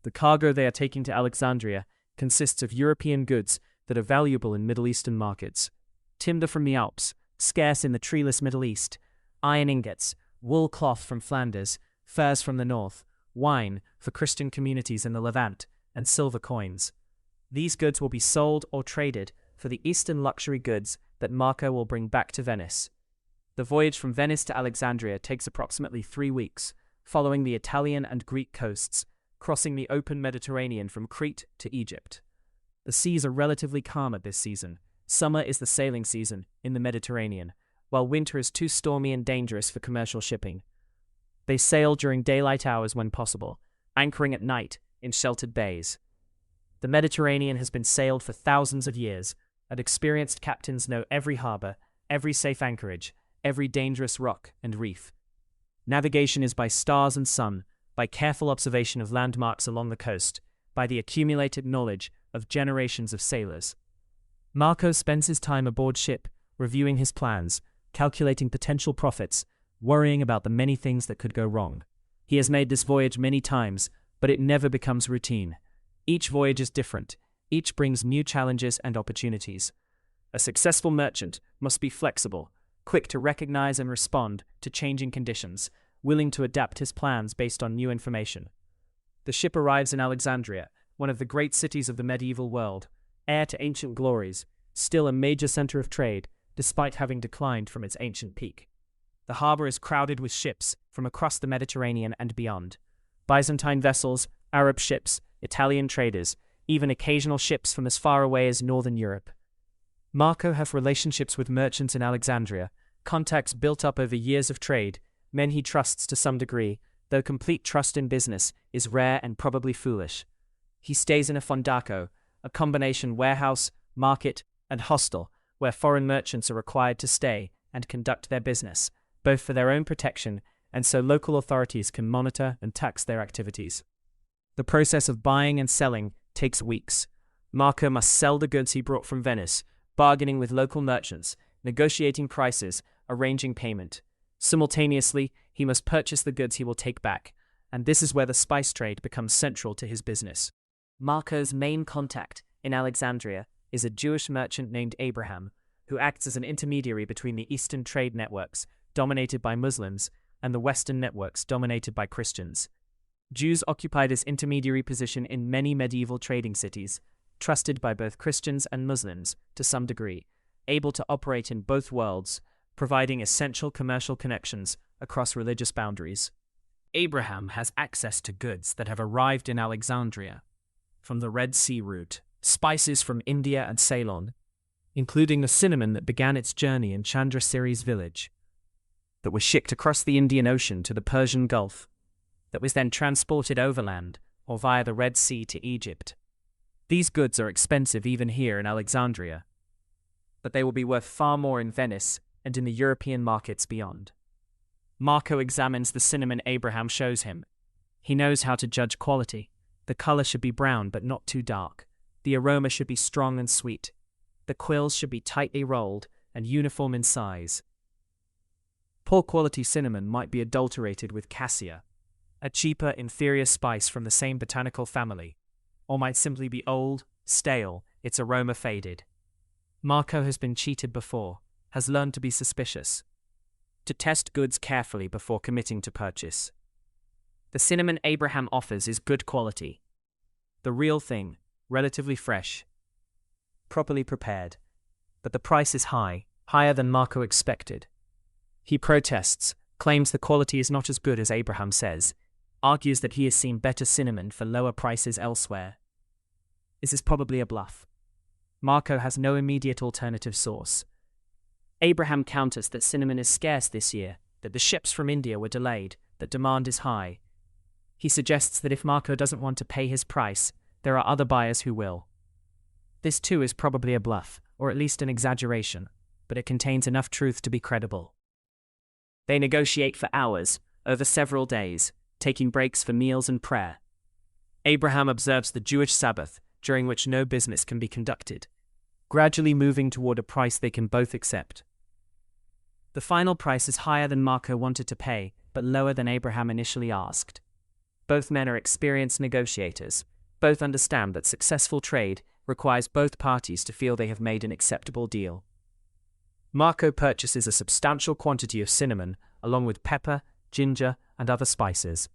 The cargo they are taking to Alexandria consists of European goods that are valuable in Middle Eastern markets: timber from the Alps, scarce in the treeless Middle East, iron ingots, wool cloth from Flanders, furs from the north, wine for Christian communities in the Levant, and silver coins. These goods will be sold or traded for the Eastern luxury goods that Marco will bring back to Venice. The voyage from Venice to Alexandria takes approximately 3 weeks, following the Italian and Greek coasts, crossing the open Mediterranean from Crete to Egypt. The seas are relatively calm at this season. Summer is the sailing season in the Mediterranean, while winter is too stormy and dangerous for commercial shipping. They sail during daylight hours when possible, anchoring at night in sheltered bays. The Mediterranean has been sailed for thousands of years, and experienced captains know every harbor, every safe anchorage, every dangerous rock and reef. Navigation is by stars and sun, by careful observation of landmarks along the coast, by the accumulated knowledge of generations of sailors. Marco spends his time aboard ship, reviewing his plans, calculating potential profits, worrying about the many things that could go wrong. He has made this voyage many times, but it never becomes routine. Each voyage is different. Each brings new challenges and opportunities. A successful merchant must be flexible, quick to recognize and respond to changing conditions, willing to adapt his plans based on new information. The ship arrives in Alexandria, one of the great cities of the medieval world, heir to ancient glories, still a major center of trade, despite having declined from its ancient peak. The harbor is crowded with ships from across the Mediterranean and beyond. Byzantine vessels, Arab ships, Italian traders, even occasional ships from as far away as northern Europe. Marco has relationships with merchants in Alexandria, contacts built up over years of trade, men he trusts to some degree, though complete trust in business is rare and probably foolish. He stays in a fondaco, a combination warehouse, market, and hostel, where foreign merchants are required to stay and conduct their business, both for their own protection and so local authorities can monitor and tax their activities. The process of buying and selling takes weeks. Marco must sell the goods he brought from Venice, bargaining with local merchants, negotiating prices, arranging payment. Simultaneously, he must purchase the goods he will take back, and this is where the spice trade becomes central to his business. Marco's main contact in Alexandria is a Jewish merchant named Abraham, who acts as an intermediary between the Eastern trade networks, dominated by Muslims, and the Western networks, dominated by Christians. Jews occupy this intermediary position in many medieval trading cities, trusted by both Christians and Muslims to some degree, able to operate in both worlds, providing essential commercial connections across religious boundaries. Abraham has access to goods that have arrived in Alexandria from the Red Sea route, spices from India and Ceylon, including the cinnamon that began its journey in Chandrasiri's village, that was shipped across the Indian Ocean to the Persian Gulf, that was then transported overland or via the Red Sea to Egypt. These goods are expensive even here in Alexandria, but they will be worth far more in Venice and in the European markets beyond. Marco examines the cinnamon Abraham shows him. He knows how to judge quality. The color should be brown but not too dark. The aroma should be strong and sweet. The quills should be tightly rolled and uniform in size. Poor quality cinnamon might be adulterated with cassia, a cheaper, inferior spice from the same botanical family, or might simply be old, stale, its aroma faded. Marco has been cheated before, has learned to be suspicious, to test goods carefully before committing to purchase. The cinnamon Abraham offers is good quality. The real thing, relatively fresh, properly prepared, but the price is high, higher than Marco expected. He protests, claims the quality is not as good as Abraham says, argues that he has seen better cinnamon for lower prices elsewhere. This is probably a bluff. Marco has no immediate alternative source. Abraham counters that cinnamon is scarce this year, that the ships from India were delayed, that demand is high. He suggests that if Marco doesn't want to pay his price, there are other buyers who will. This too is probably a bluff, or at least an exaggeration, but it contains enough truth to be credible. They negotiate for hours, over several days, taking breaks for meals and prayer. Abraham observes the Jewish Sabbath, during which no business can be conducted, gradually moving toward a price they can both accept. The final price is higher than Marco wanted to pay, but lower than Abraham initially asked. Both men are experienced negotiators. Both understand that successful trade requires both parties to feel they have made an acceptable deal. Marco purchases a substantial quantity of cinnamon, along with pepper, ginger, and other spices.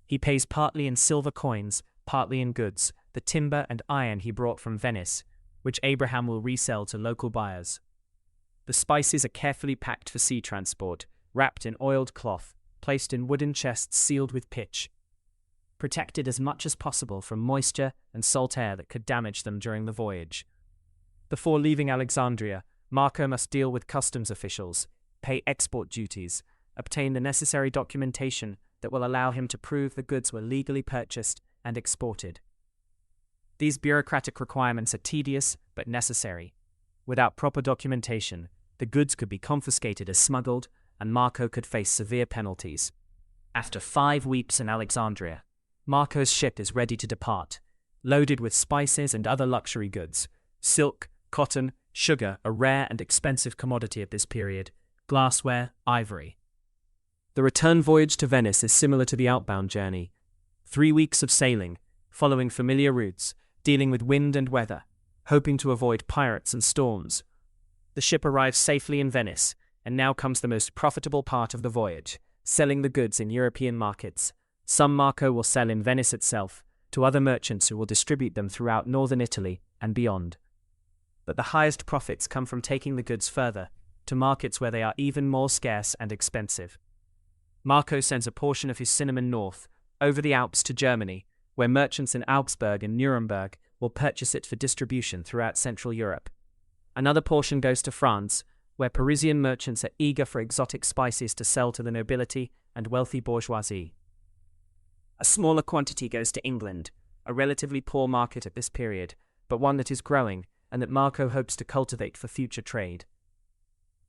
He pays partly in silver coins, partly in goods, the timber and iron he brought from Venice, which Abraham will resell to local buyers. The spices are carefully packed for sea transport, wrapped in oiled cloth, placed in wooden chests sealed with pitch, protected as much as possible from moisture and salt air that could damage them during the voyage. Before leaving Alexandria, Marco must deal with customs officials, pay export duties, obtain the necessary documentation that will allow him to prove the goods were legally purchased and exported. These bureaucratic requirements are tedious but necessary. Without proper documentation, the goods could be confiscated as smuggled, and Marco could face severe penalties. After 5 weeks in Alexandria, Marco's ship is ready to depart, loaded with spices and other luxury goods. Silk, cotton, sugar, a rare and expensive commodity of this period, glassware, ivory. The return voyage to Venice is similar to the outbound journey. 3 weeks of sailing, following familiar routes, dealing with wind and weather, hoping to avoid pirates and storms. The ship arrives safely in Venice, and now comes the most profitable part of the voyage, selling the goods in European markets, Some Marco will sell in Venice itself, to other merchants who will distribute them throughout northern Italy and beyond. But the highest profits come from taking the goods further, to markets where they are even more scarce and expensive. Marco sends a portion of his cinnamon north, over the Alps to Germany, where merchants in Augsburg and Nuremberg will purchase it for distribution throughout Central Europe. Another portion goes to France, where Parisian merchants are eager for exotic spices to sell to the nobility and wealthy bourgeoisie. A smaller quantity goes to England, a relatively poor market at this period, but one that is growing and that Marco hopes to cultivate for future trade.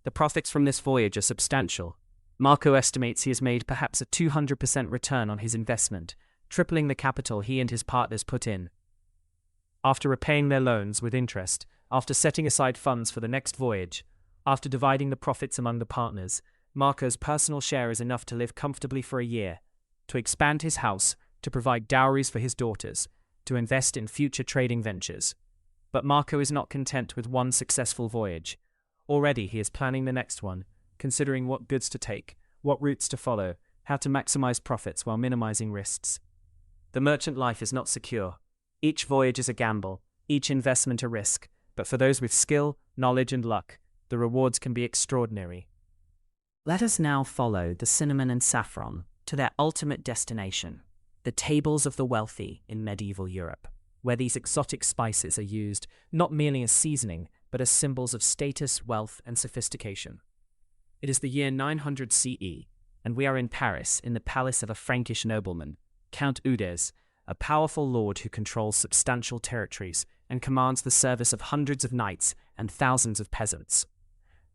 The profits from this voyage are substantial. Marco estimates he has made perhaps a 200% return on his investment, tripling the capital he and his partners put in. After repaying their loans with interest, after setting aside funds for the next voyage, after dividing the profits among the partners, Marco's personal share is enough to live comfortably for a year, to expand his house, to provide dowries for his daughters, to invest in future trading ventures. But Marco is not content with one successful voyage. Already he is planning the next one, considering what goods to take, what routes to follow, how to maximize profits while minimizing risks. The merchant life is not secure. Each voyage is a gamble, each investment a risk, but for those with skill, knowledge, and luck, the rewards can be extraordinary. Let us now follow the cinnamon and saffron to their ultimate destination, the tables of the wealthy in medieval Europe, where these exotic spices are used not merely as seasoning, but as symbols of status, wealth, and sophistication. It is the year 900 CE, and we are in Paris, in the palace of a Frankish nobleman, Count Eudes, a powerful lord who controls substantial territories and commands the service of hundreds of knights and thousands of peasants.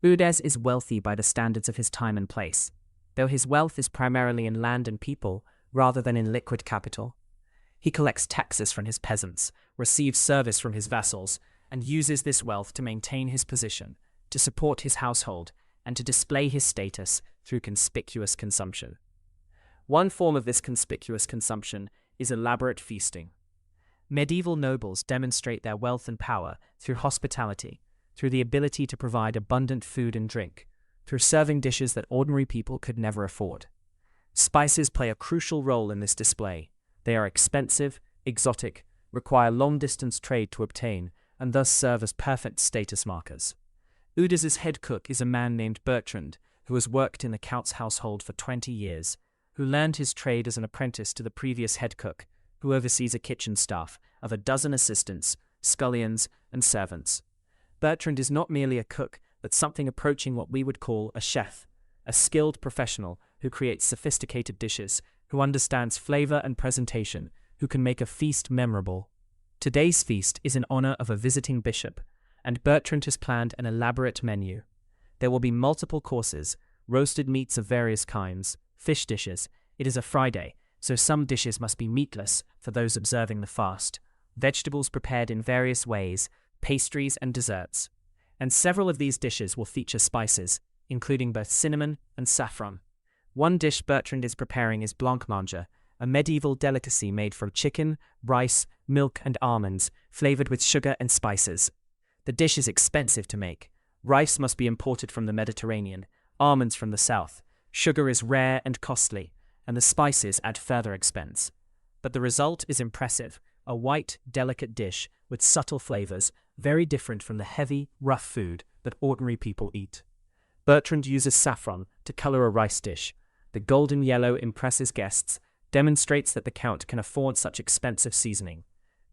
Eudes is wealthy by the standards of his time and place, though his wealth is primarily in land and people rather than in liquid capital. He collects taxes from his peasants, receives service from his vassals, and uses this wealth to maintain his position, to support his household, and to display his status through conspicuous consumption. One form of this conspicuous consumption is elaborate feasting. Medieval nobles demonstrate their wealth and power through hospitality, through the ability to provide abundant food and drink, through serving dishes that ordinary people could never afford. Spices play a crucial role in this display. They are expensive, exotic, require long-distance trade to obtain, and thus serve as perfect status markers. Eudes's head cook is a man named Bertrand, who has worked in the Count's household for 20 years, who learned his trade as an apprentice to the previous head cook, who oversees a kitchen staff of a dozen assistants, scullions, and servants. Bertrand is not merely a cook, but something approaching what we would call a chef, a skilled professional who creates sophisticated dishes, who understands flavor and presentation, who can make a feast memorable. Today's feast is in honor of a visiting bishop, and Bertrand has planned an elaborate menu. There will be multiple courses, roasted meats of various kinds, fish dishes. It is a Friday, so some dishes must be meatless for those observing the fast, vegetables prepared in various ways, pastries and desserts. And several of these dishes will feature spices, including both cinnamon and saffron. One dish Bertrand is preparing is blancmange, a medieval delicacy made from chicken, rice, milk, and almonds, flavored with sugar and spices. The dish is expensive to make. Rice must be imported from the Mediterranean, almonds from the south. Sugar is rare and costly, and the spices add further expense. But the result is impressive, a white, delicate dish with subtle flavors, very different from the heavy, rough food that ordinary people eat. Bertrand uses saffron to color a rice dish. The golden yellow impresses guests, demonstrates that the Count can afford such expensive seasoning.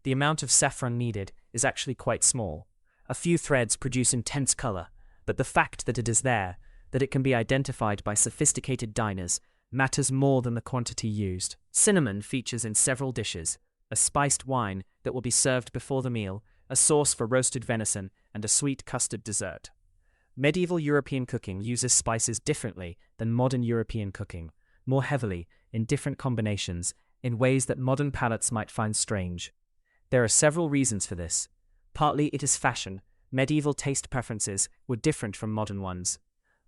The amount of saffron needed is actually quite small. A few threads produce intense color, but the fact that it is there, that it can be identified by sophisticated diners, matters more than the quantity used. Cinnamon features in several dishes, a spiced wine that will be served before the meal, a sauce for roasted venison, and a sweet custard dessert. Medieval European cooking uses spices differently than modern European cooking, more heavily, in different combinations, in ways that modern palates might find strange. There are several reasons for this. Partly it is fashion. Medieval taste preferences were different from modern ones.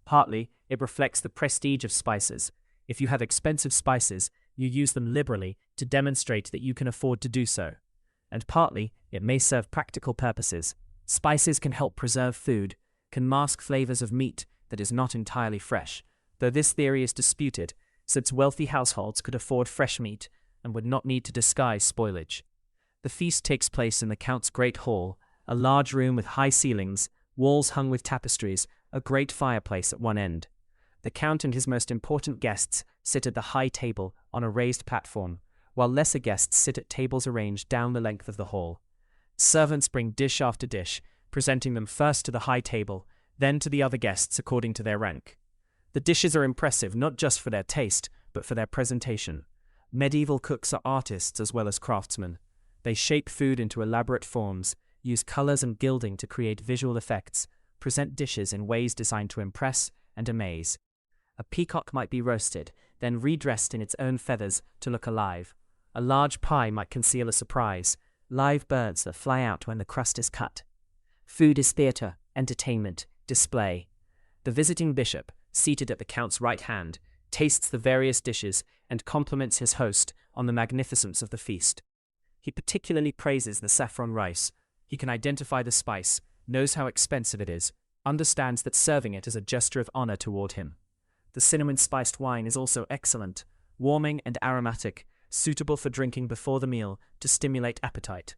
Partly it reflects the prestige of spices. If you have expensive spices, you use them liberally to demonstrate that you can afford to do so. And partly it may serve practical purposes. Spices can help preserve food, can mask flavors of meat that is not entirely fresh. Though this theory is disputed, since wealthy households could afford fresh meat and would not need to disguise spoilage. The feast takes place in the Count's great hall, a large room with high ceilings, walls hung with tapestries, a great fireplace at one end. The Count and his most important guests sit at the high table on a raised platform, while lesser guests sit at tables arranged down the length of the hall. Servants bring dish after dish, presenting them first to the high table, then to the other guests according to their rank. The dishes are impressive not just for their taste, but for their presentation. Medieval cooks are artists as well as craftsmen. They shape food into elaborate forms, use colors and gilding to create visual effects, present dishes in ways designed to impress and amaze. A peacock might be roasted, then redressed in its own feathers to look alive. A large pie might conceal a surprise, live birds that fly out when the crust is cut. Food is theatre, entertainment, display. The visiting bishop, seated at the Count's right hand, tastes the various dishes and compliments his host on the magnificence of the feast. He particularly praises the saffron rice. He can identify the spice, knows how expensive it is, understands that serving it is a gesture of honor toward him. The cinnamon-spiced wine is also excellent, warming and aromatic, suitable for drinking before the meal to stimulate appetite.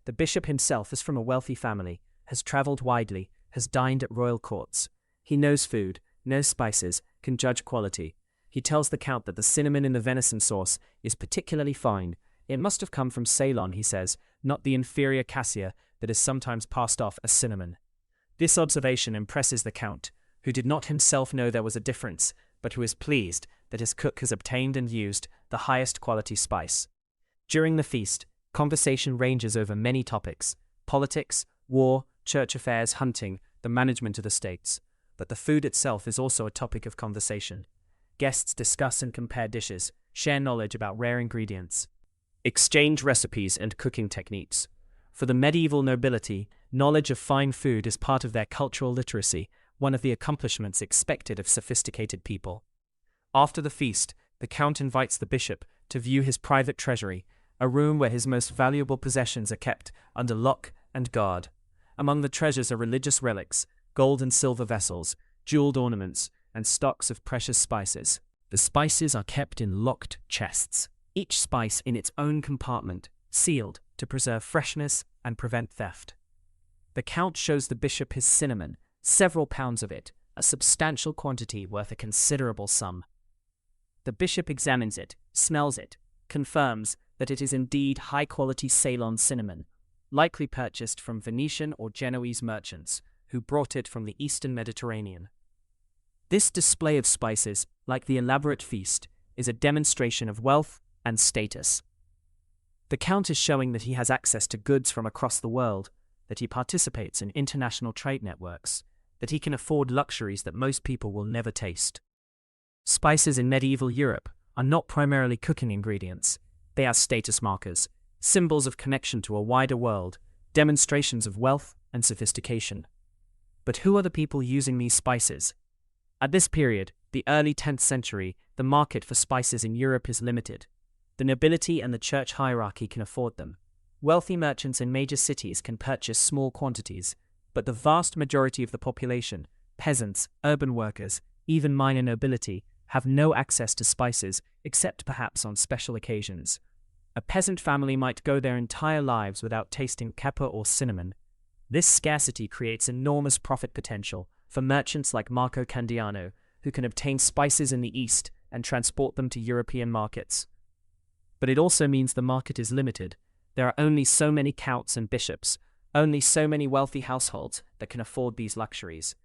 The bishop himself is from a wealthy family, has traveled widely, has dined at royal courts. He knows food, knows spices, can judge quality. He tells the Count that the cinnamon in the venison sauce is particularly fine. It must have come from Ceylon, he says, not the inferior cassia that is sometimes passed off as cinnamon. This observation impresses the Count, who did not himself know there was a difference, but who is pleased that his cook has obtained and used the highest quality spice. During the feast, conversation ranges over many topics: politics, war, church affairs, hunting, the management of the states. But the food itself is also a topic of conversation. Guests discuss and compare dishes, share knowledge about rare ingredients, exchange recipes and cooking techniques. For the medieval nobility, knowledge of fine food is part of their cultural literacy, one of the accomplishments expected of sophisticated people. After the feast, the Count invites the bishop to view his private treasury, a room where his most valuable possessions are kept under lock and guard. Among the treasures are religious relics, gold and silver vessels, jeweled ornaments, and stocks of precious spices. The spices are kept in locked chests, each spice in its own compartment, sealed to preserve freshness and prevent theft. The Count shows the bishop his cinnamon, several pounds of it, a substantial quantity worth a considerable sum. The bishop examines it, smells it, confirms that it is indeed high-quality Ceylon cinnamon, likely purchased from Venetian or Genoese merchants, who brought it from the eastern Mediterranean. This display of spices, like the elaborate feast, is a demonstration of wealth and status. The Count is showing that he has access to goods from across the world, that he participates in international trade networks, that he can afford luxuries that most people will never taste. Spices in medieval Europe are not primarily cooking ingredients. They are status markers, symbols of connection to a wider world, demonstrations of wealth and sophistication. But who are the people using these spices? At this period, the early 10th century, the market for spices in Europe is limited. The nobility and the church hierarchy can afford them. Wealthy merchants in major cities can purchase small quantities, but the vast majority of the population, peasants, urban workers, even minor nobility, have no access to spices except perhaps on special occasions. A peasant family might go their entire lives without tasting pepper or cinnamon. This scarcity creates enormous profit potential for merchants like Marco Candiano, who can obtain spices in the East and transport them to European markets. But it also means the market is limited. There are only so many counts and bishops, only so many wealthy households that can afford these luxuries.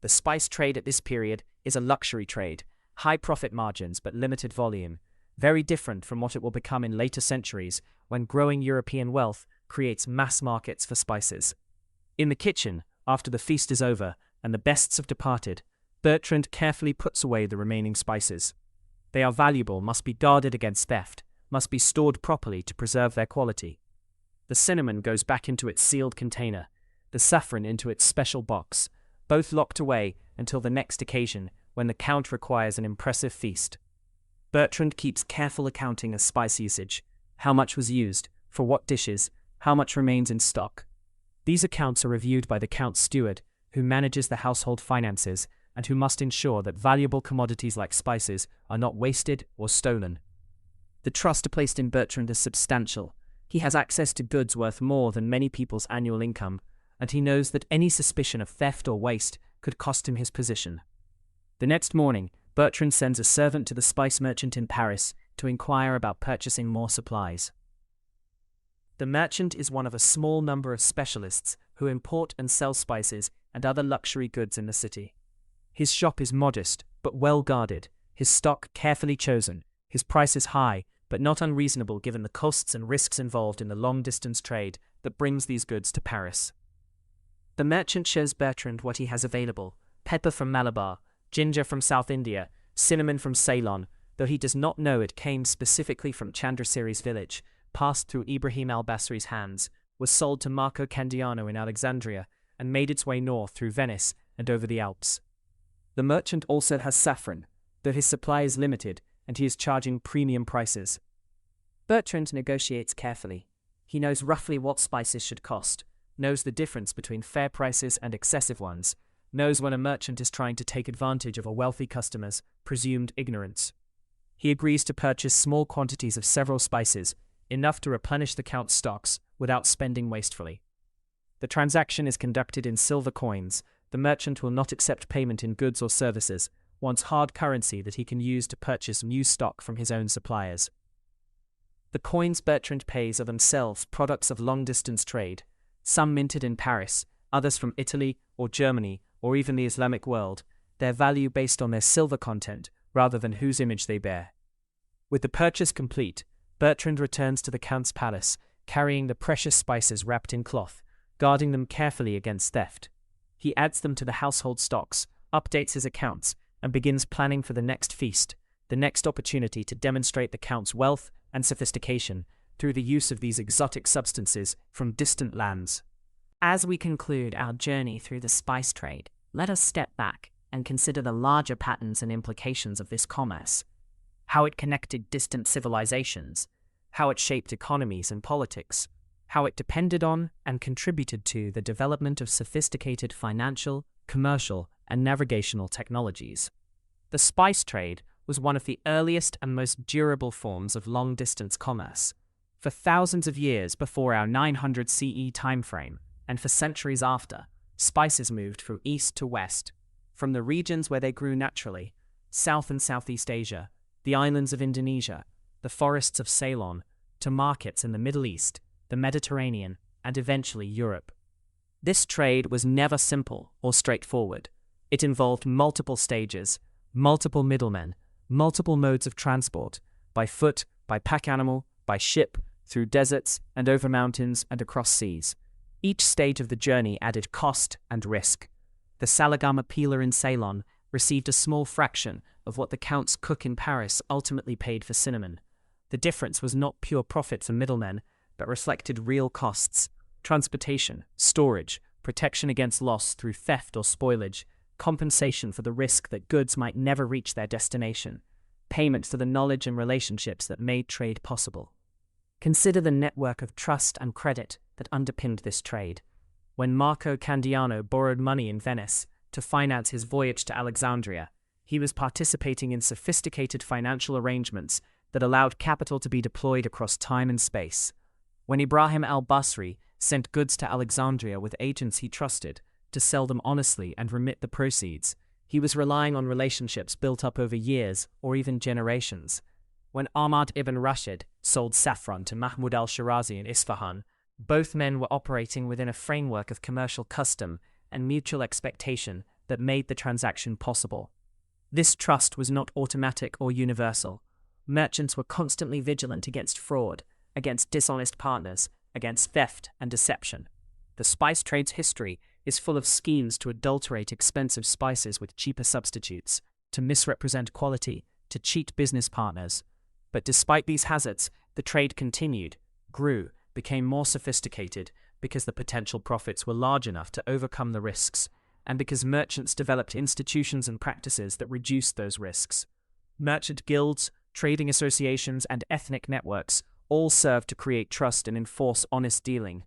The spice trade at this period is a luxury trade, high profit margins but limited volume, very different from what it will become in later centuries when growing European wealth creates mass markets for spices. In the kitchen, after the feast is over and the bests have departed, Bertrand carefully puts away the remaining spices. They are valuable, must be guarded against theft, must be stored properly to preserve their quality. The cinnamon goes back into its sealed container, the saffron into its special box, both locked away until the next occasion when the Count requires an impressive feast. Bertrand keeps careful accounting of spice usage, how much was used, for what dishes, how much remains in stock. These accounts are reviewed by the Count's steward, who manages the household finances and who must ensure that valuable commodities like spices are not wasted or stolen. The trust placed in Bertrand is substantial. He has access to goods worth more than many people's annual income, and he knows that any suspicion of theft or waste could cost him his position. The next morning, Bertrand sends a servant to the spice merchant in Paris to inquire about purchasing more supplies. The merchant is one of a small number of specialists who import and sell spices and other luxury goods in the city. His shop is modest, but well guarded, his stock carefully chosen, his prices high, but not unreasonable given the costs and risks involved in the long-distance trade that brings these goods to Paris. The merchant shows Bertrand what he has available: pepper from Malabar, ginger from South India, cinnamon from Ceylon, though he does not know it came specifically from Chandraseri's village, passed through Ibrahim al-Basri's hands, was sold to Marco Candiano in Alexandria, and made its way north through Venice and over the Alps. The merchant also has saffron, though his supply is limited and he is charging premium prices. Bertrand negotiates carefully. He knows roughly what spices should cost, knows the difference between fair prices and excessive ones, knows when a merchant is trying to take advantage of a wealthy customer's presumed ignorance. He agrees to purchase small quantities of several spices, enough to replenish the Count's stocks without spending wastefully. The transaction is conducted in silver coins. The merchant will not accept payment in goods or services, wants hard currency that he can use to purchase new stock from his own suppliers. The coins Bertrand pays are themselves products of long-distance trade, some minted in Paris, others from Italy or Germany or even the Islamic world, their value based on their silver content rather than whose image they bear. With the purchase complete, Bertrand returns to the Count's palace, carrying the precious spices wrapped in cloth, guarding them carefully against theft. He adds them to the household stocks, updates his accounts, and begins planning for the next feast, the next opportunity to demonstrate the Count's wealth and sophistication through the use of these exotic substances from distant lands. As we conclude our journey through the spice trade, let us step back and consider the larger patterns and implications of this commerce. How it connected distant civilizations, how it shaped economies and politics, how it depended on and contributed to the development of sophisticated financial, commercial, and navigational technologies. The spice trade was one of the earliest and most durable forms of long-distance commerce. For thousands of years before our 900 CE timeframe, and for centuries after, spices moved from east to west, from the regions where they grew naturally, South and Southeast Asia, the islands of Indonesia, the forests of Ceylon, to markets in the Middle East, the Mediterranean, and eventually Europe. This trade was never simple or straightforward. It involved multiple stages, multiple middlemen, multiple modes of transport, by foot, by pack animal, by ship, through deserts and over mountains and across seas. Each stage of the journey added cost and risk. The Salagama peeler in Ceylon received a small fraction of what the Count's cook in Paris ultimately paid for cinnamon. The difference was not pure profit for middlemen, but reflected real costs: transportation, storage, protection against loss through theft or spoilage, compensation for the risk that goods might never reach their destination, payment for the knowledge and relationships that made trade possible. Consider the network of trust and credit that underpinned this trade. When Marco Candiano borrowed money in Venice to finance his voyage to Alexandria, he was participating in sophisticated financial arrangements that allowed capital to be deployed across time and space. When Ibrahim al-Basri sent goods to Alexandria with agents he trusted to sell them honestly and remit the proceeds, he was relying on relationships built up over years or even generations. When Ahmad ibn Rashid sold saffron to Mahmud al-Shirazi in Isfahan, both men were operating within a framework of commercial custom and mutual expectation that made the transaction possible. This trust was not automatic or universal. Merchants were constantly vigilant against fraud, against dishonest partners, against theft and deception. The spice trade's history is full of schemes to adulterate expensive spices with cheaper substitutes, to misrepresent quality, to cheat business partners. But despite these hazards, the trade continued, grew, became more sophisticated because the potential profits were large enough to overcome the risks, and because merchants developed institutions and practices that reduced those risks. Merchant guilds, trading associations, and ethnic networks all served to create trust and enforce honest dealing.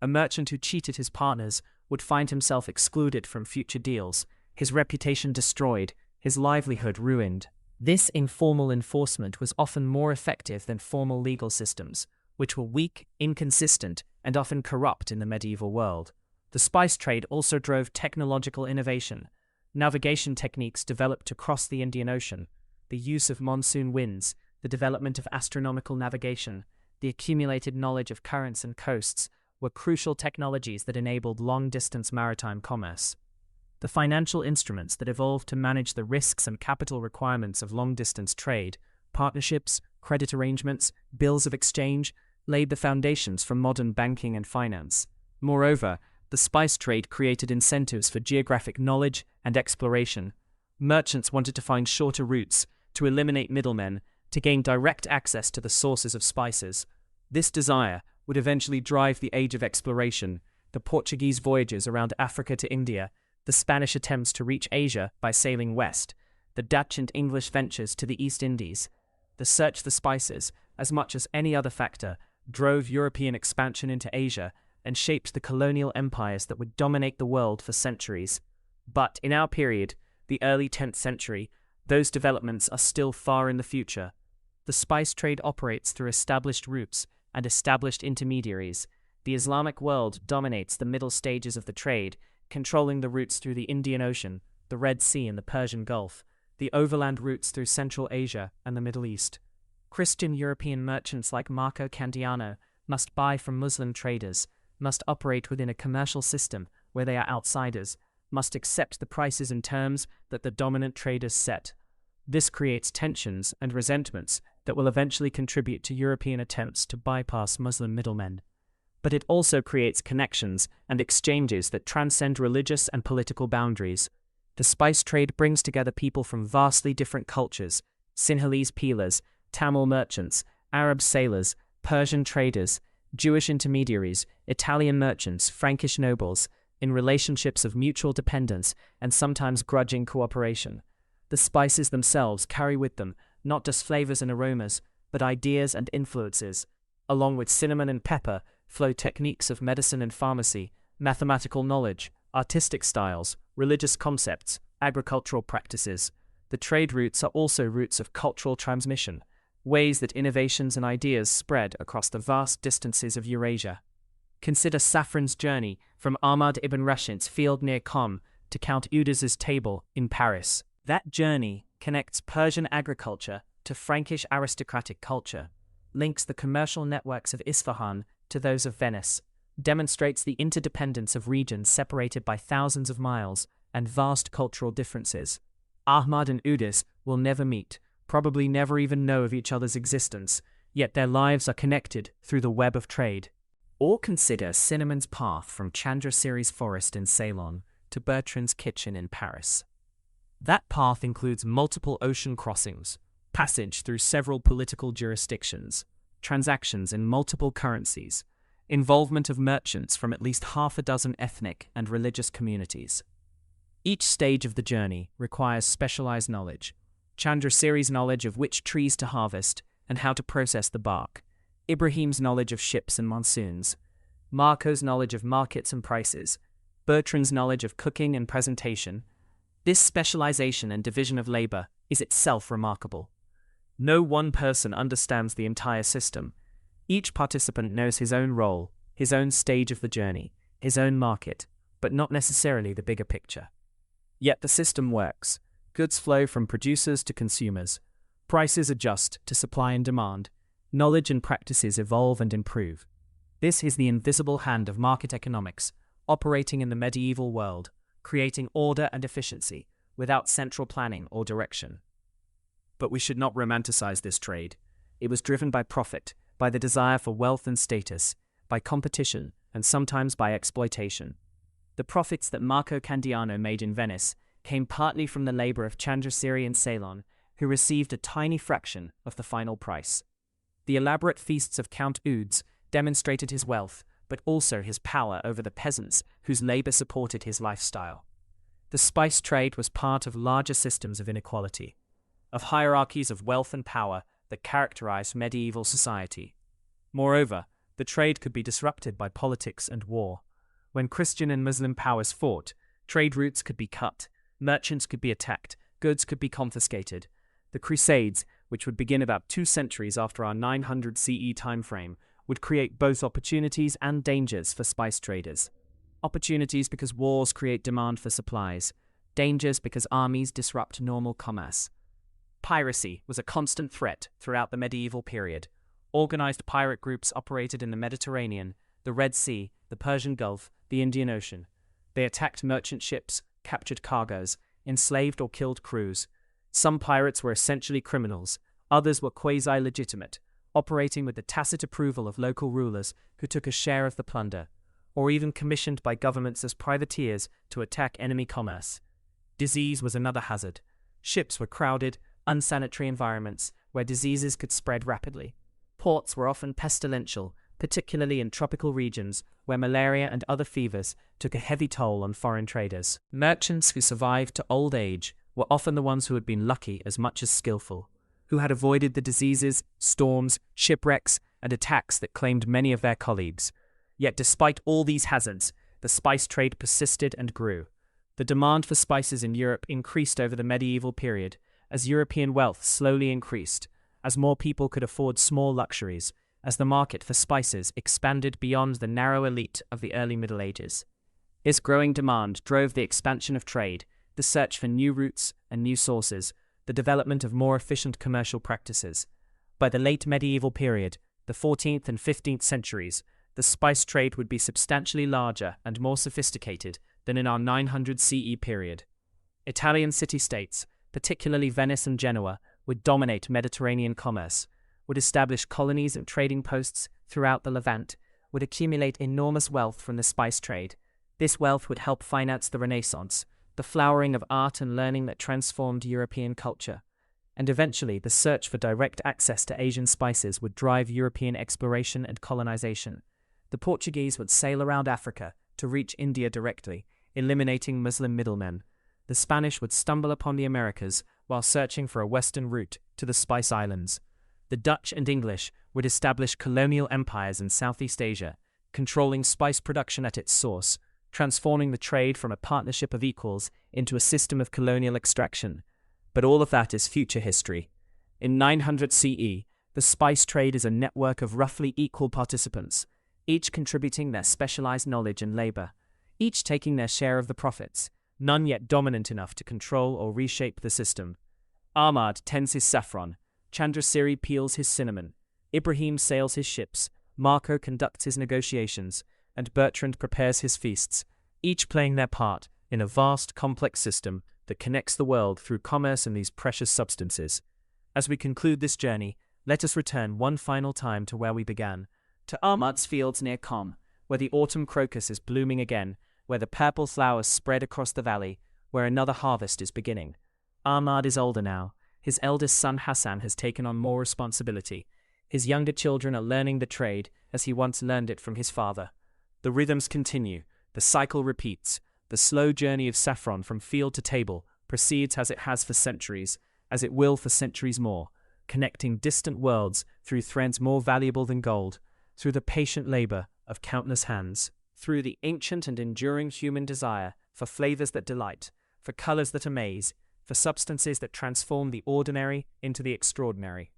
A merchant who cheated his partners would find himself excluded from future deals, his reputation destroyed, his livelihood ruined. This informal enforcement was often more effective than formal legal systems, which were weak, inconsistent, and often corrupt in the medieval world. The spice trade also drove technological innovation. Navigation techniques developed to cross the Indian Ocean, the use of monsoon winds, the development of astronomical navigation, the accumulated knowledge of currents and coasts were crucial technologies that enabled long-distance maritime commerce. The financial instruments that evolved to manage the risks and capital requirements of long-distance trade, partnerships, credit arrangements, bills of exchange, laid the foundations for modern banking and finance. Moreover, the spice trade created incentives for geographic knowledge and exploration. Merchants wanted to find shorter routes, to eliminate middlemen, to gain direct access to the sources of spices. This desire would eventually drive the age of exploration, the Portuguese voyages around Africa to India, the Spanish attempts to reach Asia by sailing west, the Dutch and English ventures to the East Indies. The search for spices, as much as any other factor, drove European expansion into Asia and shaped the colonial empires that would dominate the world for centuries. But in our period, the early 10th century, those developments are still far in the future. The spice trade operates through established routes and established intermediaries. The Islamic world dominates the middle stages of the trade, controlling the routes through the Indian Ocean, the Red Sea and the Persian Gulf, the overland routes through Central Asia and the Middle East. Christian European merchants like Marco Candiano must buy from Muslim traders, must operate within a commercial system where they are outsiders, must accept the prices and terms that the dominant traders set. This creates tensions and resentments that will eventually contribute to European attempts to bypass Muslim middlemen. But it also creates connections and exchanges that transcend religious and political boundaries. The spice trade brings together people from vastly different cultures: Sinhalese peelers, Tamil merchants, Arab sailors, Persian traders, Jewish intermediaries, Italian merchants, Frankish nobles, in relationships of mutual dependence and sometimes grudging cooperation. The spices themselves carry with them not just flavors and aromas, but ideas and influences. Along with cinnamon and pepper flow techniques of medicine and pharmacy, mathematical knowledge, artistic styles, religious concepts, agricultural practices. The trade routes are also routes of cultural transmission, ways that innovations and ideas spread across the vast distances of Eurasia. Consider Saffron's journey from Ahmad ibn Rashid's field near Qom to Count Eudes's table in Paris. That journey connects Persian agriculture to Frankish aristocratic culture, links the commercial networks of Isfahan to those of Venice, demonstrates the interdependence of regions separated by thousands of miles and vast cultural differences. Ahmad and Eudes will never meet, probably never even know of each other's existence, yet their lives are connected through the web of trade. Or consider Cinnamon's path from Chandrasiri's forest in Ceylon to Bertrand's kitchen in Paris. That path includes multiple ocean crossings, passage through several political jurisdictions, transactions in multiple currencies, involvement of merchants from at least half a dozen ethnic and religious communities. Each stage of the journey requires specialized knowledge. Chandrasiri's knowledge of which trees to harvest and how to process the bark, Ibrahim's knowledge of ships and monsoons, Marco's knowledge of markets and prices, Bertrand's knowledge of cooking and presentation. This specialization and division of labor is itself remarkable. No one person understands the entire system. Each participant knows his own role, his own stage of the journey, his own market, but not necessarily the bigger picture. Yet the system works. Goods flow from producers to consumers. Prices adjust to supply and demand. Knowledge and practices evolve and improve. This is the invisible hand of market economics, operating in the medieval world, creating order and efficiency without central planning or direction. But we should not romanticize this trade. It was driven by profit, by the desire for wealth and status, by competition, and sometimes by exploitation. The profits that Marco Candiano made in Venice came partly from the labor of Chandrasiri in Ceylon, who received a tiny fraction of the final price. The elaborate feasts of Count Eudes demonstrated his wealth, but also his power over the peasants whose labor supported his lifestyle. The spice trade was part of larger systems of inequality, of hierarchies of wealth and power that characterized medieval society. Moreover, the trade could be disrupted by politics and war. When Christian and Muslim powers fought, trade routes could be cut, Merchants could be attacked, goods could be confiscated. The Crusades, which would begin about 2 centuries after our 900 CE timeframe, would create both opportunities and dangers for spice traders. Opportunities because wars create demand for supplies, dangers because armies disrupt normal commerce. Piracy was a constant threat throughout the medieval period. Organized pirate groups operated in the Mediterranean, the Red Sea, the Persian Gulf, the Indian Ocean. They attacked merchant ships, captured cargoes, enslaved or killed crews. Some pirates were essentially criminals, others were quasi-legitimate, operating with the tacit approval of local rulers who took a share of the plunder, or even commissioned by governments as privateers to attack enemy commerce. Disease was another hazard. Ships were crowded, unsanitary environments where diseases could spread rapidly. Ports were often pestilential, particularly in tropical regions where malaria and other fevers took a heavy toll on foreign traders. Merchants who survived to old age were often the ones who had been lucky as much as skillful, who had avoided the diseases, storms, shipwrecks, and attacks that claimed many of their colleagues. Yet despite all these hazards, the spice trade persisted and grew. The demand for spices in Europe increased over the medieval period as European wealth slowly increased, as more people could afford small luxuries, as the market for spices expanded beyond the narrow elite of the early Middle Ages. This growing demand drove the expansion of trade, the search for new routes and new sources, the development of more efficient commercial practices. By the late medieval period, the 14th and 15th centuries, the spice trade would be substantially larger and more sophisticated than in our 900 CE period. Italian city-states, particularly Venice and Genoa, would dominate Mediterranean commerce, would establish colonies and trading posts throughout the Levant, would accumulate enormous wealth from the spice trade. This wealth would help finance the Renaissance, the flowering of art and learning that transformed European culture. And eventually, the search for direct access to Asian spices would drive European exploration and colonization. The Portuguese would sail around Africa to reach India directly, eliminating Muslim middlemen. The Spanish would stumble upon the Americas while searching for a western route to the Spice Islands. The Dutch and English would establish colonial empires in Southeast Asia, controlling spice production at its source, transforming the trade from a partnership of equals into a system of colonial extraction. But all of that is future history. In 900 CE, the spice trade is a network of roughly equal participants, each contributing their specialized knowledge and labor, each taking their share of the profits, none yet dominant enough to control or reshape the system. Ahmad tends his saffron, Chandrasiri peels his cinnamon, Ibrahim sails his ships, Marco conducts his negotiations, and Bertrand prepares his feasts, each playing their part in a vast, complex system that connects the world through commerce and these precious substances. As we conclude this journey, let us return one final time to where we began, to Ahmad's fields near Qom, where the autumn crocus is blooming again, where the purple flowers spread across the valley, where another harvest is beginning. Ahmad is older now. His eldest son Hassan has taken on more responsibility. His younger children are learning the trade as he once learned it from his father. The rhythms continue, the cycle repeats, the slow journey of saffron from field to table proceeds as it has for centuries, as it will for centuries more, connecting distant worlds through threads more valuable than gold, through the patient labor of countless hands, through the ancient and enduring human desire for flavors that delight, for colors that amaze, for substances that transform the ordinary into the extraordinary.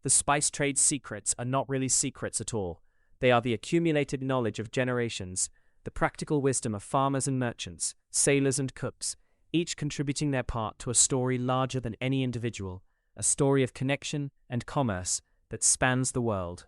The spice trade's secrets are not really secrets at all. They are the accumulated knowledge of generations, the practical wisdom of farmers and merchants, sailors and cooks, each contributing their part to a story larger than any individual, a story of connection and commerce that spans the world.